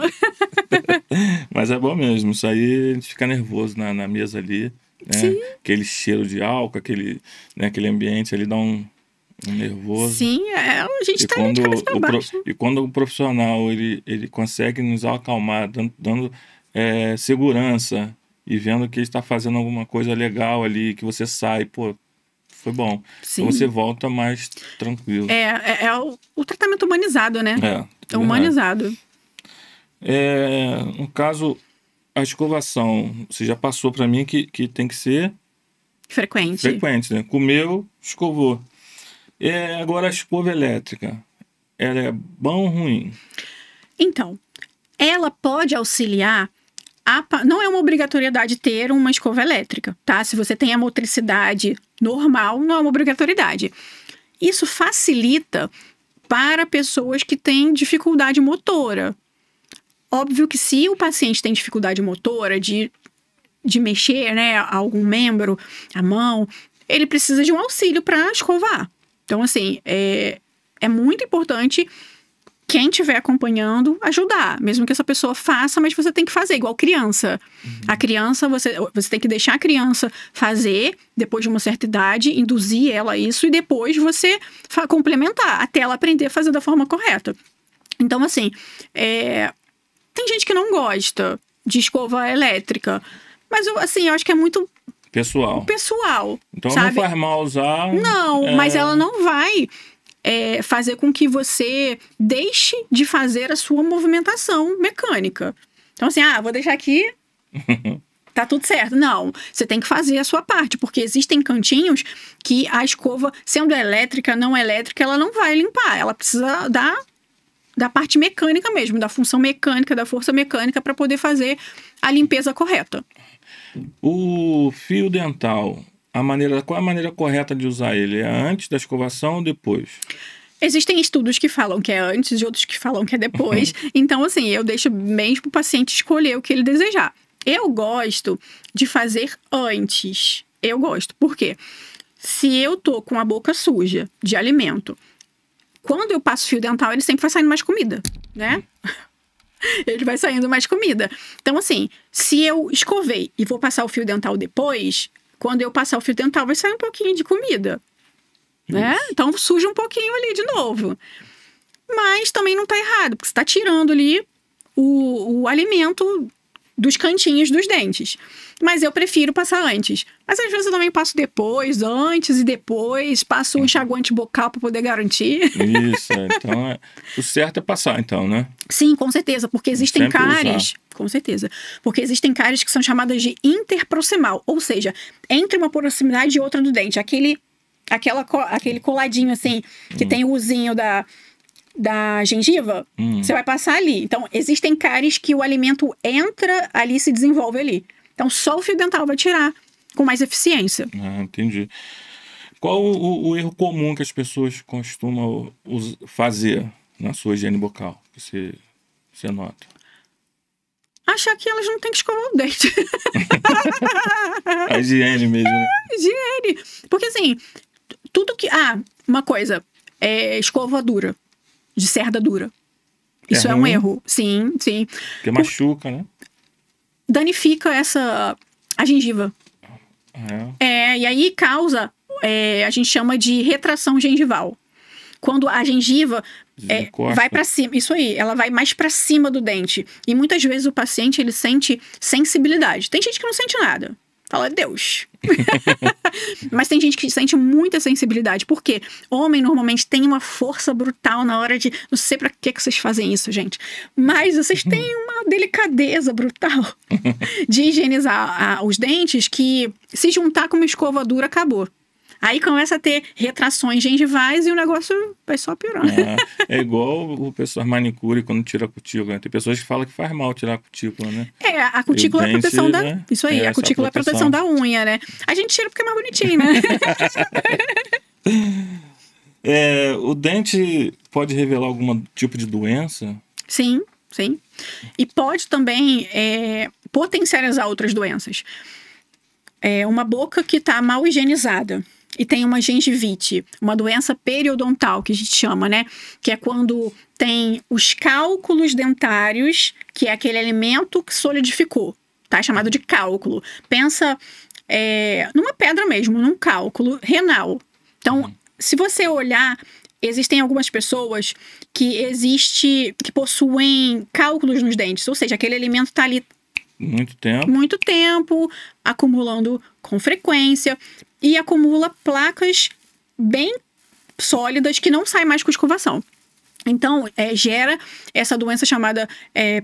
Mas é bom mesmo, isso aí a gente fica nervoso na mesa ali. Né? Sim. Aquele cheiro de álcool, aquele ambiente ali dá um nervoso. Sim, a gente tá de cabeça pra baixo. E quando o profissional ele consegue nos acalmar, dando segurança e vendo que ele está fazendo alguma coisa legal ali, que você sai, pô, foi bom. Sim. Então você volta mais tranquilo. O tratamento humanizado, né? É humanizado. No caso, a escovação, você já passou para mim que tem que ser frequente, né? Comeu, escovou. Agora a escova elétrica, ela é bom ou ruim? Então, ela pode auxiliar. Não é uma obrigatoriedade ter uma escova elétrica, tá? Se você tem a motricidade normal, não é uma obrigatoriedade. Isso facilita para pessoas que têm dificuldade motora. Óbvio que se o paciente tem dificuldade motora de mexer, né, algum membro, a mão, ele precisa de um auxílio para escovar. Então, assim, é muito importante quem estiver acompanhando ajudar, mesmo que essa pessoa faça, mas você tem que fazer, igual criança. A criança, você tem que deixar a criança fazer, depois de uma certa idade, induzir ela a isso, e depois você complementar, até ela aprender a fazer da forma correta. Então, assim, tem gente que não gosta de escova elétrica, mas eu acho que é muito pessoal. Então sabe? Não faz mal usar. Não, mas ela não vai fazer com que você deixe de fazer a sua movimentação mecânica. Então, assim, vou deixar aqui, tá tudo certo. Não, você tem que fazer a sua parte, porque existem cantinhos que a escova, sendo elétrica, não elétrica, ela não vai limpar. Ela precisa da parte mecânica mesmo, da função mecânica, da força mecânica, para poder fazer a limpeza correta. O fio dental, qual é a maneira correta de usar ele? É antes da escovação ou depois? Existem estudos que falam que é antes e outros que falam que é depois. Então, assim, eu deixo mesmo o paciente escolher o que ele desejar. Eu gosto de fazer antes. Eu gosto. Por quê? Se eu tô com a boca suja de alimento, quando eu passo fio dental, ele sempre vai saindo mais comida, né? Ele vai saindo mais comida. Então, assim, se eu escovei e vou passar o fio dental depois, quando eu passar o fio dental, vai sair um pouquinho de comida, né? Então, suja um pouquinho ali de novo. Mas também não tá errado, porque você tá tirando ali o alimento dos cantinhos dos dentes. Mas eu prefiro passar antes. Mas às vezes eu também passo depois, antes e depois. Passo um enxaguante bucal para poder garantir. Isso, então o certo é passar, então, né? Sim, com certeza, porque existem Sempre cáries. usar. Com certeza. Porque existem cáries que são chamadas de interproximal, ou seja, entre uma proximidade e outra do dente. Aquele coladinho assim, que tem o usinho da gengiva, você vai passar ali. Então, existem cáries que o alimento entra ali e se desenvolve ali. Então, só o fio dental vai tirar com mais eficiência. Ah, entendi. Qual o erro comum que as pessoas costumam fazer na sua higiene bucal? Que você nota? Achar que elas não têm que escovar o dente. A higiene mesmo, né? Higiene. Porque assim, tudo que... uma coisa. Escova dura. De cerda dura. Isso é um ruim? erro. Sim, sim. Porque machuca, né? Danifica a gengiva. É. E aí causa, a gente chama de retração gengival. Quando a gengiva vai para cima, isso aí, ela vai mais para cima do dente. E muitas vezes o paciente, ele sente sensibilidade. Tem gente que não sente nada. Fala, Deus. Mas tem gente que sente muita sensibilidade. Por quê? Homem normalmente tem uma força brutal na hora de... Não sei pra que vocês fazem isso, gente. Mas vocês têm uma delicadeza brutal de higienizar os dentes que, se juntar com uma escova dura, acabou. Aí começa a ter retrações gengivais e o negócio vai só piorando. É igual o pessoal manicure quando tira a cutícula. Tem pessoas que falam que faz mal tirar a cutícula, né? A cutícula é a proteção da... né? Isso aí, a cutícula é a proteção da unha, né? A gente tira porque é mais bonitinho, né? O dente pode revelar algum tipo de doença? Sim, sim. E pode também potencializar outras doenças. Uma boca que está mal higienizada e tem uma gengivite, uma doença periodontal que a gente chama, né? Que é quando tem os cálculos dentários, que é aquele alimento que solidificou, tá? Chamado de cálculo. Pensa numa pedra mesmo, num cálculo renal. Então, se você olhar, existem algumas pessoas que possuem cálculos nos dentes, ou seja, aquele alimento está ali muito tempo, acumulando com frequência e acumula placas bem sólidas que não saem mais com escovação. Então, gera essa doença chamada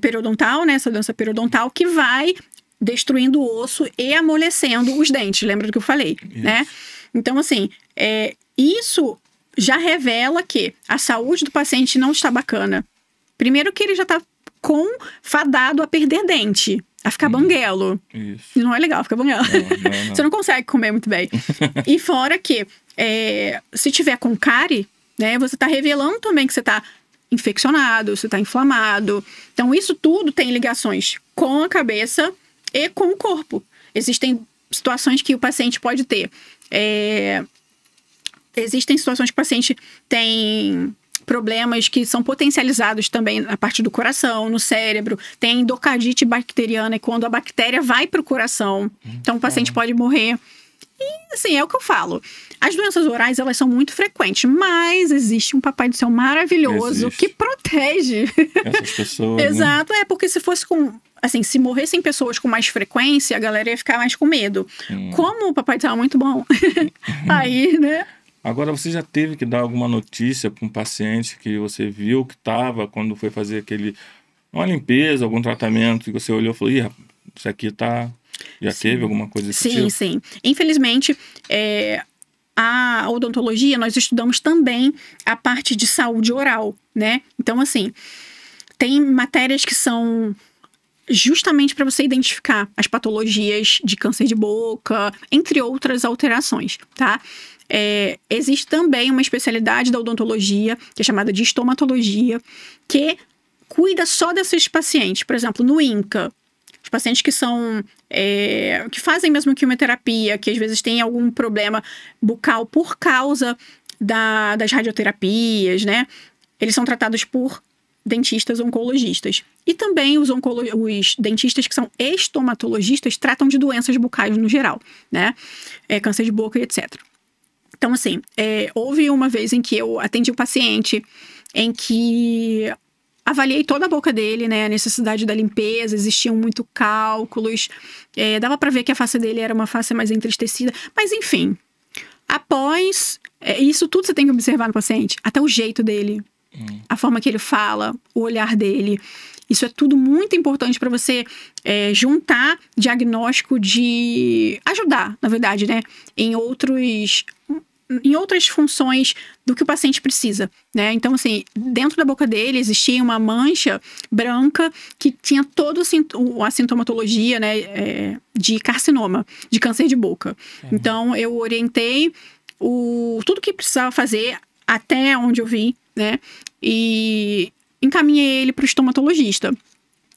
periodontal, né? Essa doença periodontal que vai destruindo o osso e amolecendo os dentes. Lembra do que eu falei, né? Então, assim, isso já revela que a saúde do paciente não está bacana. Primeiro que ele já está fadado a perder dente. A ficar banguelo. Isso. E não é legal ficar banguelo. Não. Você não consegue comer muito bem. E fora que, se tiver com cárie, né, você está revelando também que você está infeccionado, você está inflamado. Então, isso tudo tem ligações com a cabeça e com o corpo. Existem situações que o paciente pode ter. Existem situações que o paciente tem problemas que são potencializados também na parte do coração, no cérebro. Tem endocardite bacteriana, e quando a bactéria vai para o coração, então o paciente pode morrer. E, assim, é o que eu falo. As doenças orais, elas são muito frequentes, mas existe um papai do céu maravilhoso que protege essas pessoas. Exato, porque se fosse se morressem pessoas com mais frequência, a galera ia ficar mais com medo. Como o papai do céu é muito bom, aí, né? Agora, você já teve que dar alguma notícia para um paciente que você viu que estava quando foi fazer uma limpeza, algum tratamento, e você olhou e falou, isso aqui tá... Já teve alguma coisa desse tipo? Sim. Infelizmente, a odontologia, nós estudamos também a parte de saúde oral, né? Então, assim, tem matérias que são justamente para você identificar as patologias de câncer de boca, entre outras alterações, tá? Existe também uma especialidade da odontologia, que é chamada de estomatologia, que cuida só desses pacientes. Por exemplo, no INCA, os pacientes que são que fazem mesmo quimioterapia, que às vezes têm algum problema bucal por causa das radioterapias, né? Eles são tratados por dentistas oncologistas. E também os dentistas que são estomatologistas tratam de doenças bucais no geral, né? Câncer de boca e etc. Então, assim, houve uma vez em que eu atendi um paciente em que avaliei toda a boca dele, né? A necessidade da limpeza, existiam muito cálculos. Dava pra ver que a face dele era uma face mais entristecida. Mas, enfim, após... isso tudo você tem que observar no paciente. Até o jeito dele, a forma que ele fala, o olhar dele. Isso é tudo muito importante para você juntar diagnóstico de... ajudar, na verdade, né? Em outras funções do que o paciente precisa, né? Então, assim, dentro da boca dele existia uma mancha branca que tinha toda a sintomatologia, né? De carcinoma, de câncer de boca. Então, eu orientei tudo que precisava fazer até onde eu vi, né? E encaminhei ele para o estomatologista.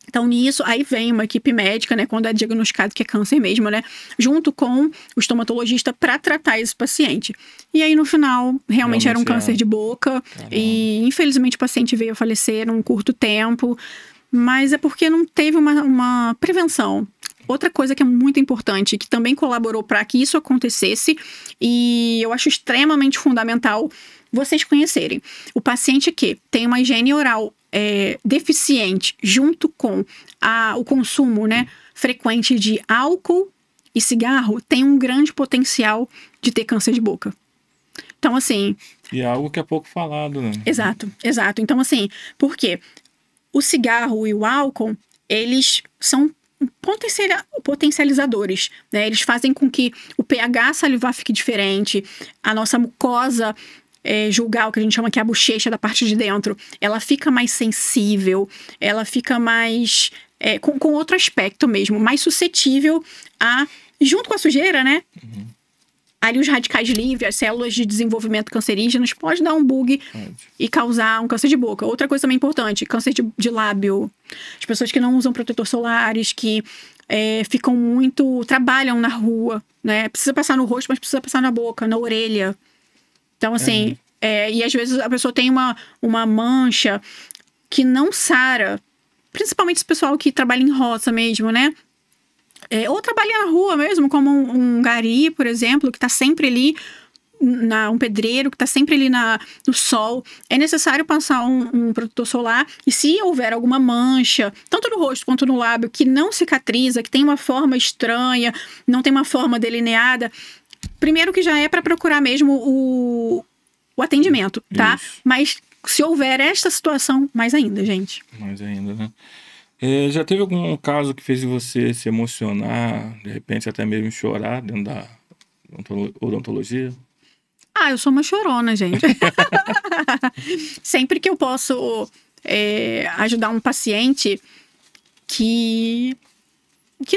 Então, nisso, aí vem uma equipe médica, né, quando é diagnosticado que é câncer mesmo, né, junto com o estomatologista para tratar esse paciente. E aí, no final, realmente era um câncer de boca. Caramba. E, infelizmente, o paciente veio a falecer num curto tempo, mas é porque não teve uma prevenção. Outra coisa que é muito importante, que também colaborou para que isso acontecesse, e eu acho extremamente fundamental vocês conhecerem. O paciente que tem uma higiene oral deficiente, junto com o consumo, né, frequente de álcool e cigarro, tem um grande potencial de ter câncer de boca. Então, assim... E é algo que é pouco falado, né? Exato. Então, assim, por quê? O cigarro e o álcool, eles são potencializadores, né? Eles fazem com que o pH salivar fique diferente, a nossa mucosa julgar, o que a gente chama que é a bochecha da parte de dentro, ela fica mais sensível, ela fica mais... com outro aspecto mesmo, mais suscetível junto com a sujeira, né? Ali os radicais livres, as células de desenvolvimento cancerígenas, pode dar um bug e causar um câncer de boca. Outra coisa também importante, câncer de lábio. As pessoas que não usam protetor solares, que ficam trabalham na rua, né? Precisa passar no rosto, mas precisa passar na boca, na orelha. Então, assim, e às vezes a pessoa tem uma mancha que não sara, principalmente esse pessoal que trabalha em roça mesmo, né? Ou trabalha na rua mesmo, como um gari, por exemplo, que tá sempre ali, um pedreiro que tá sempre ali no sol. É necessário passar um protetor solar, e se houver alguma mancha, tanto no rosto quanto no lábio, que não cicatriza, que tem uma forma estranha, não tem uma forma delineada, primeiro que já é para procurar mesmo o atendimento, tá? Isso. Mas se houver esta situação, mais ainda, gente. Mais ainda, né? Já teve algum caso que fez você se emocionar, de repente até mesmo chorar dentro da odontologia? Eu sou uma chorona, gente. Sempre que eu posso ajudar um paciente que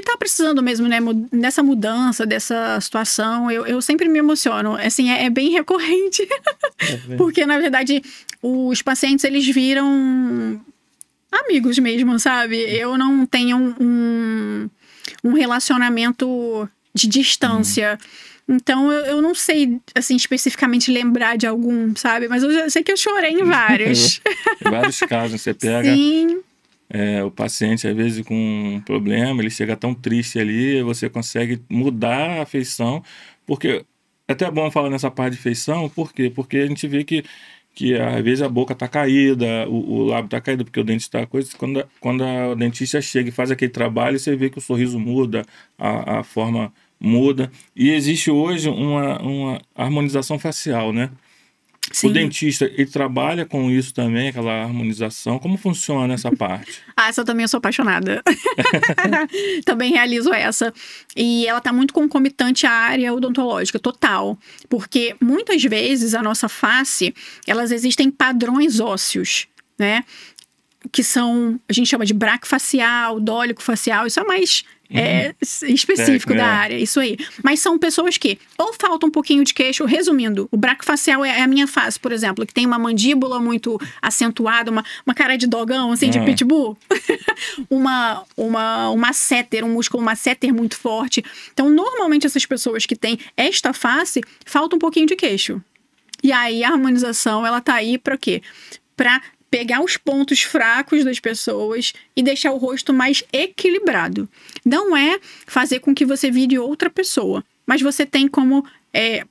tá precisando mesmo, né, nessa mudança, dessa situação, eu sempre me emociono. Assim, é bem recorrente. Porque, na verdade, os pacientes, eles viram amigos mesmo, sabe? Eu não tenho um relacionamento de distância. Então, eu não sei, assim, especificamente lembrar de algum, sabe? Mas eu sei que eu chorei em vários. Vários casos, você pega... Sim. O paciente, às vezes, com um problema, ele chega tão triste ali, você consegue mudar a feição, porque... É até bom falar nessa parte de feição, por quê? Porque a gente vê que às vezes a boca tá caída, o lábio tá caído, porque o dente tá coisa. Quando a dentista chega e faz aquele trabalho, você vê que o sorriso muda, a forma muda. E existe hoje uma harmonização facial, né? Sim. O dentista, ele trabalha com isso também, aquela harmonização. Como funciona essa parte? Essa eu também sou apaixonada. Também realizo essa. E ela tá muito concomitante à área odontológica, total. Porque muitas vezes a nossa face, elas existem padrões ósseos, né? Que são, a gente chama de braquifacial, dólico facial, isso é mais específico da área, isso aí. Mas são pessoas que ou falta um pouquinho de queixo, resumindo, o braquifacial é a minha face, por exemplo, que tem uma mandíbula muito acentuada, uma cara de dogão, assim, de pitbull. um masseter, um músculo masseter muito forte. Então, normalmente essas pessoas que têm esta face, falta um pouquinho de queixo. E aí a harmonização, ela tá aí pra quê? Pra pegar os pontos fracos das pessoas e deixar o rosto mais equilibrado. Não é fazer com que você vire outra pessoa, mas você tem como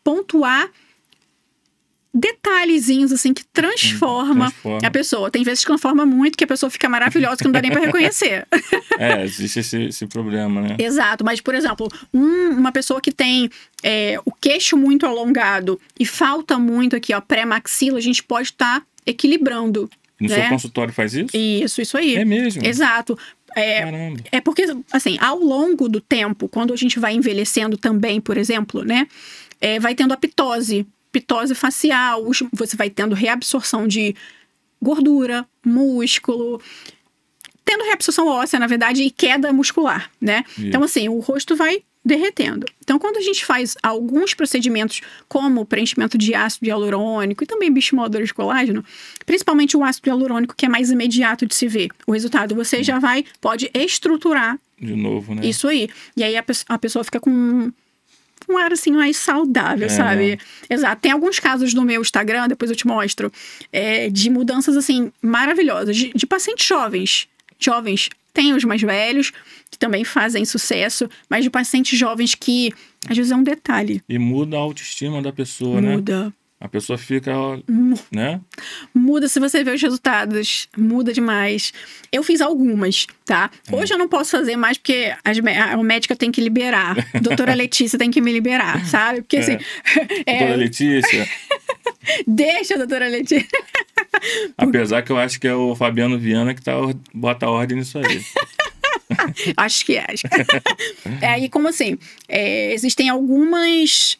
pontuar detalhezinhos, assim, que transforma a pessoa. Tem vezes que transforma muito, que a pessoa fica maravilhosa, que não dá nem pra reconhecer. Existe esse problema, né? Exato, mas, por exemplo, uma pessoa que tem o queixo muito alongado e falta muito aqui, ó, pré-maxila, a gente pode estar equilibrando. No seu consultório faz isso? Isso aí. É mesmo? Exato. Caramba. É porque, assim, ao longo do tempo, quando a gente vai envelhecendo também, por exemplo, né, vai tendo a pitose facial, você vai tendo reabsorção de gordura, músculo, tendo reabsorção óssea, na verdade, e queda muscular, né? Isso. Então, assim, o rosto vai derretendo. Então, quando a gente faz alguns procedimentos, como o preenchimento de ácido hialurônico e também bioestimuladores de colágeno, principalmente o ácido hialurônico, que é mais imediato de se ver, o resultado você já pode estruturar de novo, né? Isso aí. E aí a pessoa fica com um ar assim mais saudável, sabe? Exato. Tem alguns casos no meu Instagram, depois eu te mostro, de mudanças assim maravilhosas, de pacientes jovens. Tem os mais velhos, que também fazem sucesso, mas de pacientes jovens que, às vezes, é um detalhe. E muda a autoestima da pessoa, né? Muda. A pessoa fica, né? Muda, se você vê os resultados, muda demais. Eu fiz algumas, tá? Hoje eu não posso fazer mais porque a médica tem que liberar. Doutora Letícia tem que me liberar, sabe? Porque assim... Doutora Letícia... Deixa a doutora Letícia... Apesar que eu acho que é o Fabiano Viana que bota a ordem nisso aí. Acho que é. E como assim, existem algumas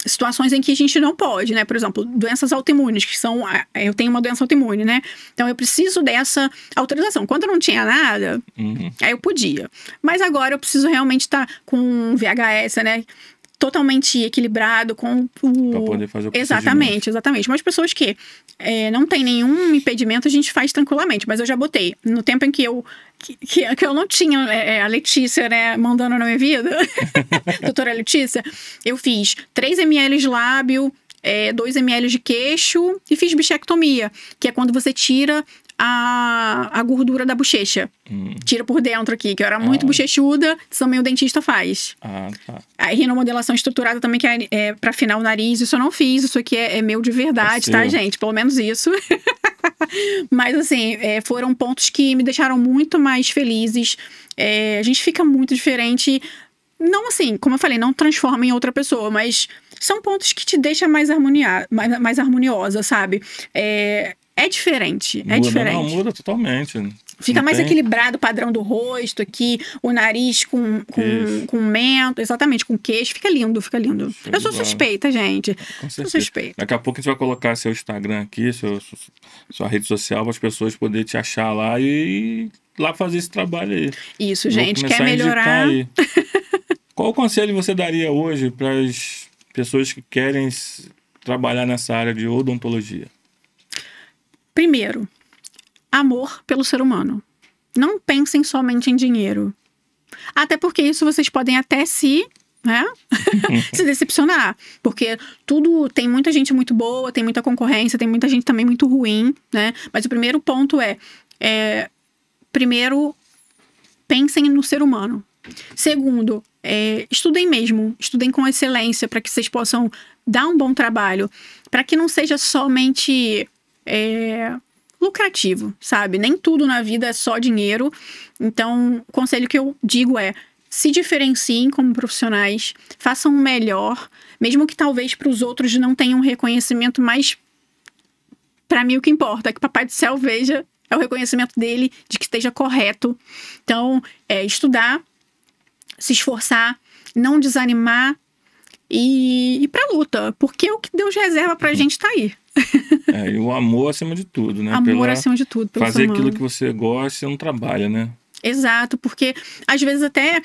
situações em que a gente não pode, né? Por exemplo, doenças autoimunes, que são... Eu tenho uma doença autoimune, né? Então, eu preciso dessa autorização. Quando eu não tinha nada, aí eu podia. Mas agora eu preciso realmente estar com VHS, né? Totalmente equilibrado com o... Pra poder fazer o Exatamente. Mas pessoas que não tem nenhum impedimento, a gente faz tranquilamente. Mas eu já botei. No tempo em que eu não tinha a Letícia, né, mandando na minha vida, doutora Letícia, eu fiz 3 ml de lábio, 2 ml de queixo e fiz bichectomia, que é quando você tira a gordura da bochecha. Tira por dentro aqui, que eu era muito bochechuda, também o dentista faz. Tá. A rinomodelação estruturada também, que é pra afinar o nariz, isso eu não fiz, isso aqui é meu de verdade, tá, gente? Pelo menos isso. Mas, assim, foram pontos que me deixaram muito mais felizes. A gente fica muito diferente. Não assim, como eu falei, não transforma em outra pessoa, mas são pontos que te deixam mais harmoniosa, sabe? É diferente, diferente. Não, muda totalmente. Fica mais equilibrado o padrão do rosto aqui, o nariz com mento, exatamente, com queixo. Fica lindo. Eu sou suspeita, gente. Com certeza. Sou suspeita. Daqui a pouco a gente vai colocar seu Instagram aqui, sua rede social, para as pessoas poderem te achar lá e lá fazer esse trabalho aí. Isso, gente. Quer melhorar? Qual conselho você daria hoje para as pessoas que querem trabalhar nessa área de odontologia? Primeiro, amor pelo ser humano. Não pensem somente em dinheiro. Até porque isso vocês podem até se decepcionar. Porque tem muita gente muito boa, tem muita concorrência, tem muita gente também muito ruim, né? Mas o primeiro ponto primeiro, pensem no ser humano. Segundo, estudem mesmo. Estudem com excelência para que vocês possam dar um bom trabalho. Para que não seja somente... lucrativo, sabe? Nem tudo na vida é só dinheiro. Então, o conselho que eu digo se diferenciem como profissionais, façam o melhor, mesmo que talvez para os outros não tenham reconhecimento, mas para mim o que importa é que o Papai do Céu veja, é o reconhecimento dele de que esteja correto. Então, estudar, se esforçar, não desanimar e ir pra luta, porque o que Deus reserva pra gente tá aí. E o amor acima de tudo, né? Amor acima de tudo. Fazer aquilo que você gosta, você não trabalha, né? Exato, porque às vezes até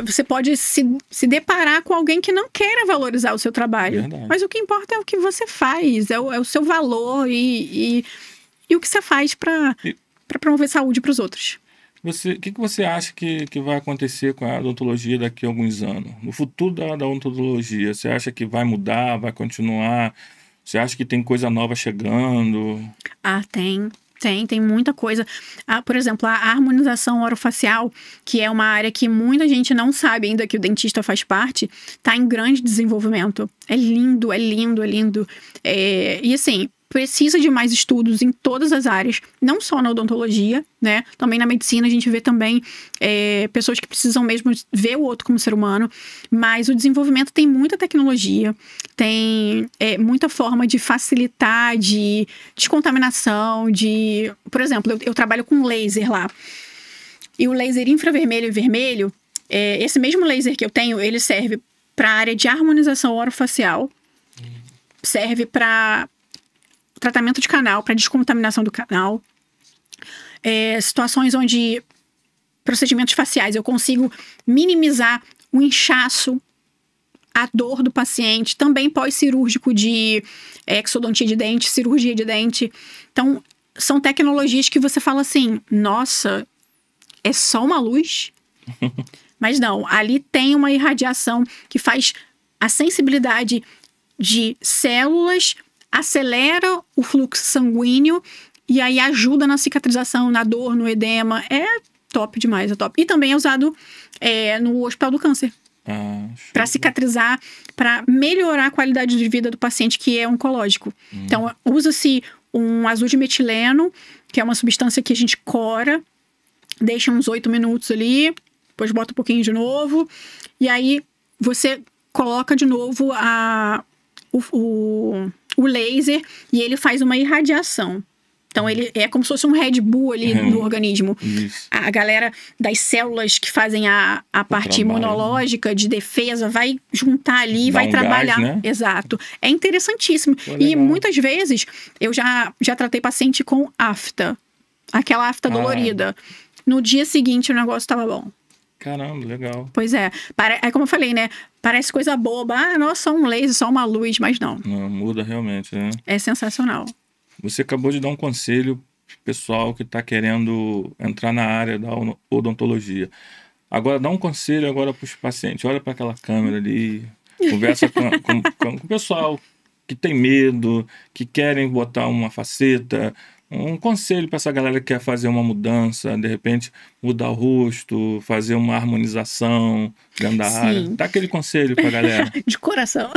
você pode se deparar com alguém que não queira valorizar o seu trabalho. Verdade. Mas o que importa é o que você faz, é o seu valor e o que você faz para promover saúde para os outros. O que você acha que vai acontecer com a odontologia daqui a alguns anos? No futuro da odontologia, você acha que vai mudar, vai continuar? Você acha que tem coisa nova chegando? Tem. Tem muita coisa. Por exemplo, a harmonização orofacial, que é uma área que muita gente não sabe ainda que o dentista faz parte, está em grande desenvolvimento. É lindo, é lindo, é lindo. E assim, precisa de mais estudos em todas as áreas, não só na odontologia, né? Também na medicina a gente vê também pessoas que precisam mesmo ver o outro como ser humano, mas o desenvolvimento tem muita tecnologia, tem muita forma de facilitar, de descontaminação, por exemplo, eu trabalho com laser lá, e o laser infravermelho e vermelho, esse mesmo laser que eu tenho, ele serve para a área de harmonização orofacial, serve para tratamento de canal, para descontaminação do canal. Situações onde procedimentos faciais eu consigo minimizar o inchaço, a dor do paciente, também pós-cirúrgico de exodontia de dente, cirurgia de dente. Então, são tecnologias que você fala assim, nossa, é só uma luz? Mas não, ali tem uma irradiação que faz a sensibilidade de células, acelera o fluxo sanguíneo e aí ajuda na cicatrização, na dor, no edema. É top demais, é top. E também é usado no Hospital do Câncer. Para cicatrizar, para melhorar a qualidade de vida do paciente que é oncológico. Então, usa-se um azul de metileno, que é uma substância que a gente cora, deixa uns 8 minutos ali, depois bota um pouquinho de novo, e aí você coloca de novo o laser e ele faz uma irradiação. Então, ele é como se fosse um Red Bull ali no organismo. Isso. A galera das células que fazem a parte imunológica, de defesa, vai juntar ali e vai trabalhar. Gás, né? Exato. É interessantíssimo. E muitas vezes, eu já tratei paciente com afta. Aquela afta dolorida. No dia seguinte, o negócio estava bom. Caramba, legal. Pois é. É como eu falei, né? Parece coisa boba. Nossa, só um laser, só uma luz. Mas não. Não, muda realmente, né? É sensacional. Você acabou de dar um conselho pessoal que está querendo entrar na área da odontologia. Agora, dá um conselho agora para os pacientes. Olha para aquela câmera ali, conversa com o pessoal que tem medo, que querem botar uma faceta. Um conselho para essa galera que quer fazer uma mudança, de repente mudar o rosto, fazer uma harmonização dentro da área. Dá aquele conselho para a galera. De coração.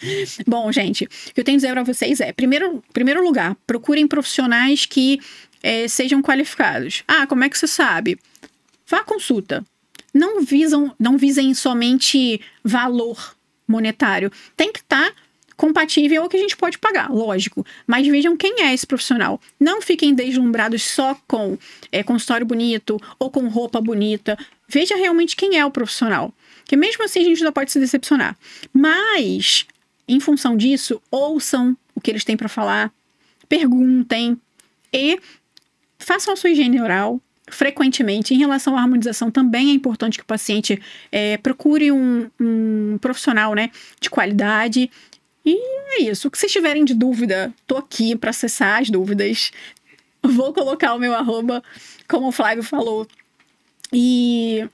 Isso. Bom, gente, o que eu tenho a dizer para vocês primeiro lugar, procurem profissionais que sejam qualificados. Como é que você sabe? Vá à consulta. Não visem somente valor monetário. Tem que estar compatível ao que a gente pode pagar, lógico. Mas vejam quem é esse profissional. Não fiquem deslumbrados só com consultório bonito ou com roupa bonita. Veja realmente quem é o profissional. Porque mesmo assim a gente ainda pode se decepcionar. Mas, em função disso, ouçam o que eles têm para falar, perguntem e façam a sua higiene oral frequentemente. Em relação à harmonização, também é importante que o paciente procure um profissional, né, de qualidade. E é isso. O que vocês tiverem de dúvida, tô aqui para acessar as dúvidas. Vou colocar o meu @, como o Flávio falou. E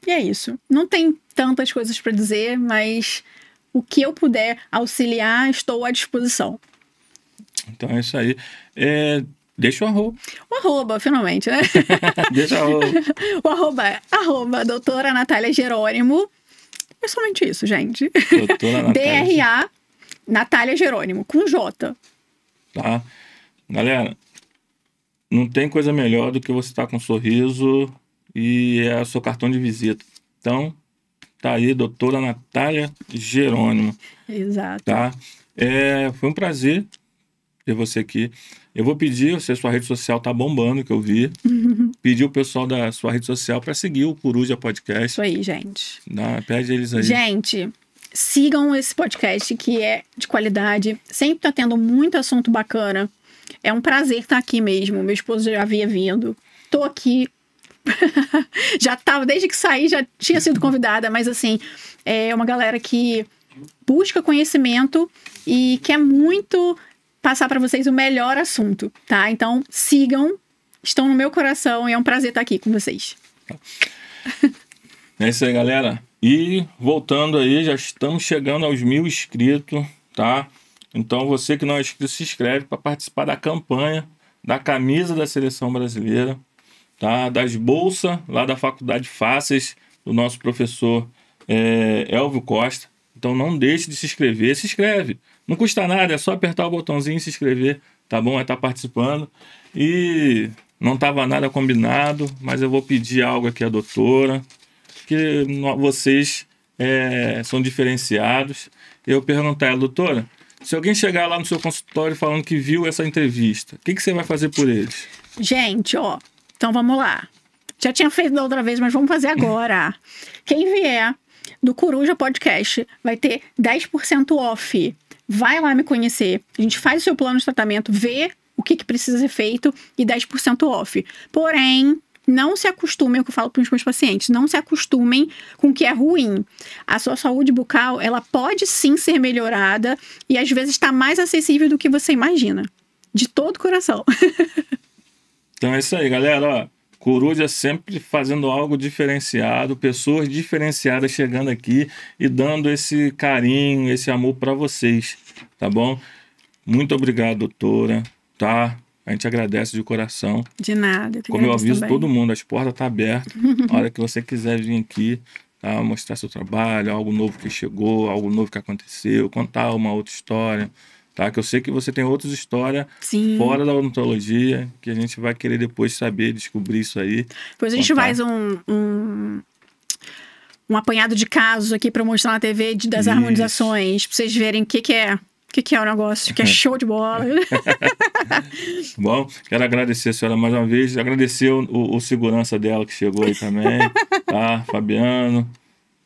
é isso. Não tem tantas coisas para dizer, mas o que eu puder auxiliar, estou à disposição. Então é isso aí. Deixa o arroba. O @, finalmente, né? Deixa o arroba. O @, doutora Natália Jerônimo. É somente isso, gente. Doutora Natália. DRA Natália Jerônimo, com J. Tá. Galera, não tem coisa melhor do que você estar com um sorriso e é o seu cartão de visita. Então, tá aí, doutora Natália Jerônimo. Exato. Tá? Foi um prazer ter você aqui. Eu vou pedir, se a sua rede social tá bombando, que eu vi, pedir o pessoal da sua rede social para seguir o Coruja Podcast. Isso aí, gente. Pede eles aí. Gente, sigam esse podcast que é de qualidade. Sempre tá tendo muito assunto bacana. É um prazer estar aqui mesmo. Meu esposo já havia vindo. Tô aqui. Já tava, desde que saí, já tinha sido convidada. Mas assim, é uma galera que busca conhecimento e quer muito passar para vocês o melhor assunto, tá? Então, sigam. Estão no meu coração e é um prazer estar aqui com vocês. É isso aí, galera. E voltando aí, já estamos chegando aos 1000 inscritos, tá? Então você que não é inscrito, se inscreve para participar da campanha da camisa da Seleção Brasileira, tá? Das bolsas lá da Faculdade Fáceis, do nosso professor Elvio Costa. Então não deixe de se inscrever. Se inscreve. Não custa nada, é só apertar o botãozinho e se inscrever, tá bom? Vai estar participando. E não estava nada combinado, mas eu vou pedir algo aqui à doutora, que vocês são diferenciados. Eu perguntar a ela, doutora, se alguém chegar lá no seu consultório falando que viu essa entrevista, o que você vai fazer por eles? Gente, ó, então vamos lá. Já tinha feito da outra vez, mas vamos fazer agora. Quem vier do Coruja Podcast vai ter 10% off. Vai lá me conhecer. A gente faz o seu plano de tratamento, vê o que precisa ser feito e 10% off. Porém, não se acostumem, é o que eu falo para os meus pacientes, não se acostumem com o que é ruim. A sua saúde bucal, ela pode sim ser melhorada e às vezes está mais acessível do que você imagina. De todo o coração. Então é isso aí, galera. Ó, Coruja sempre fazendo algo diferenciado, pessoas diferenciadas chegando aqui e dando esse carinho, esse amor para vocês, tá bom? Muito obrigado, doutora, tá? A gente agradece de coração. De nada. Como eu aviso todo mundo, as portas estão abertas. A hora que você quiser vir aqui, tá? Mostrar seu trabalho, algo novo que chegou, algo novo que aconteceu, contar uma outra história, tá? Que eu sei que você tem outras histórias fora da odontologia, que a gente vai querer depois saber, descobrir isso aí. Depois a gente faz um apanhado de casos aqui para mostrar na TV das harmonizações, para vocês verem o que é o negócio, que é show de bola. Bom, quero agradecer a senhora mais uma vez, agradecer o segurança dela que chegou aí também, tá? Fabiano,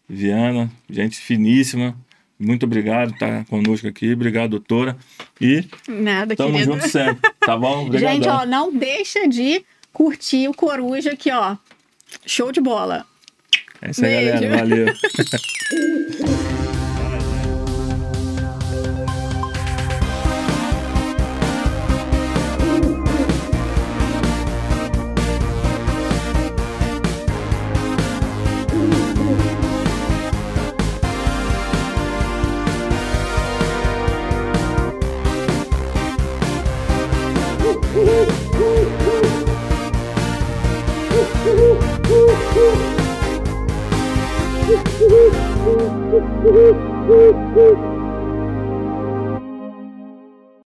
Viana, gente finíssima. Muito obrigado por estar conosco aqui. Obrigado, doutora. E nada, tamo querido. junto sempre, tá bom? Obrigadão. Gente, ó, não deixa de curtir o Coruja aqui, ó. Show de bola. É isso aí, Beijo. galera. Valeu.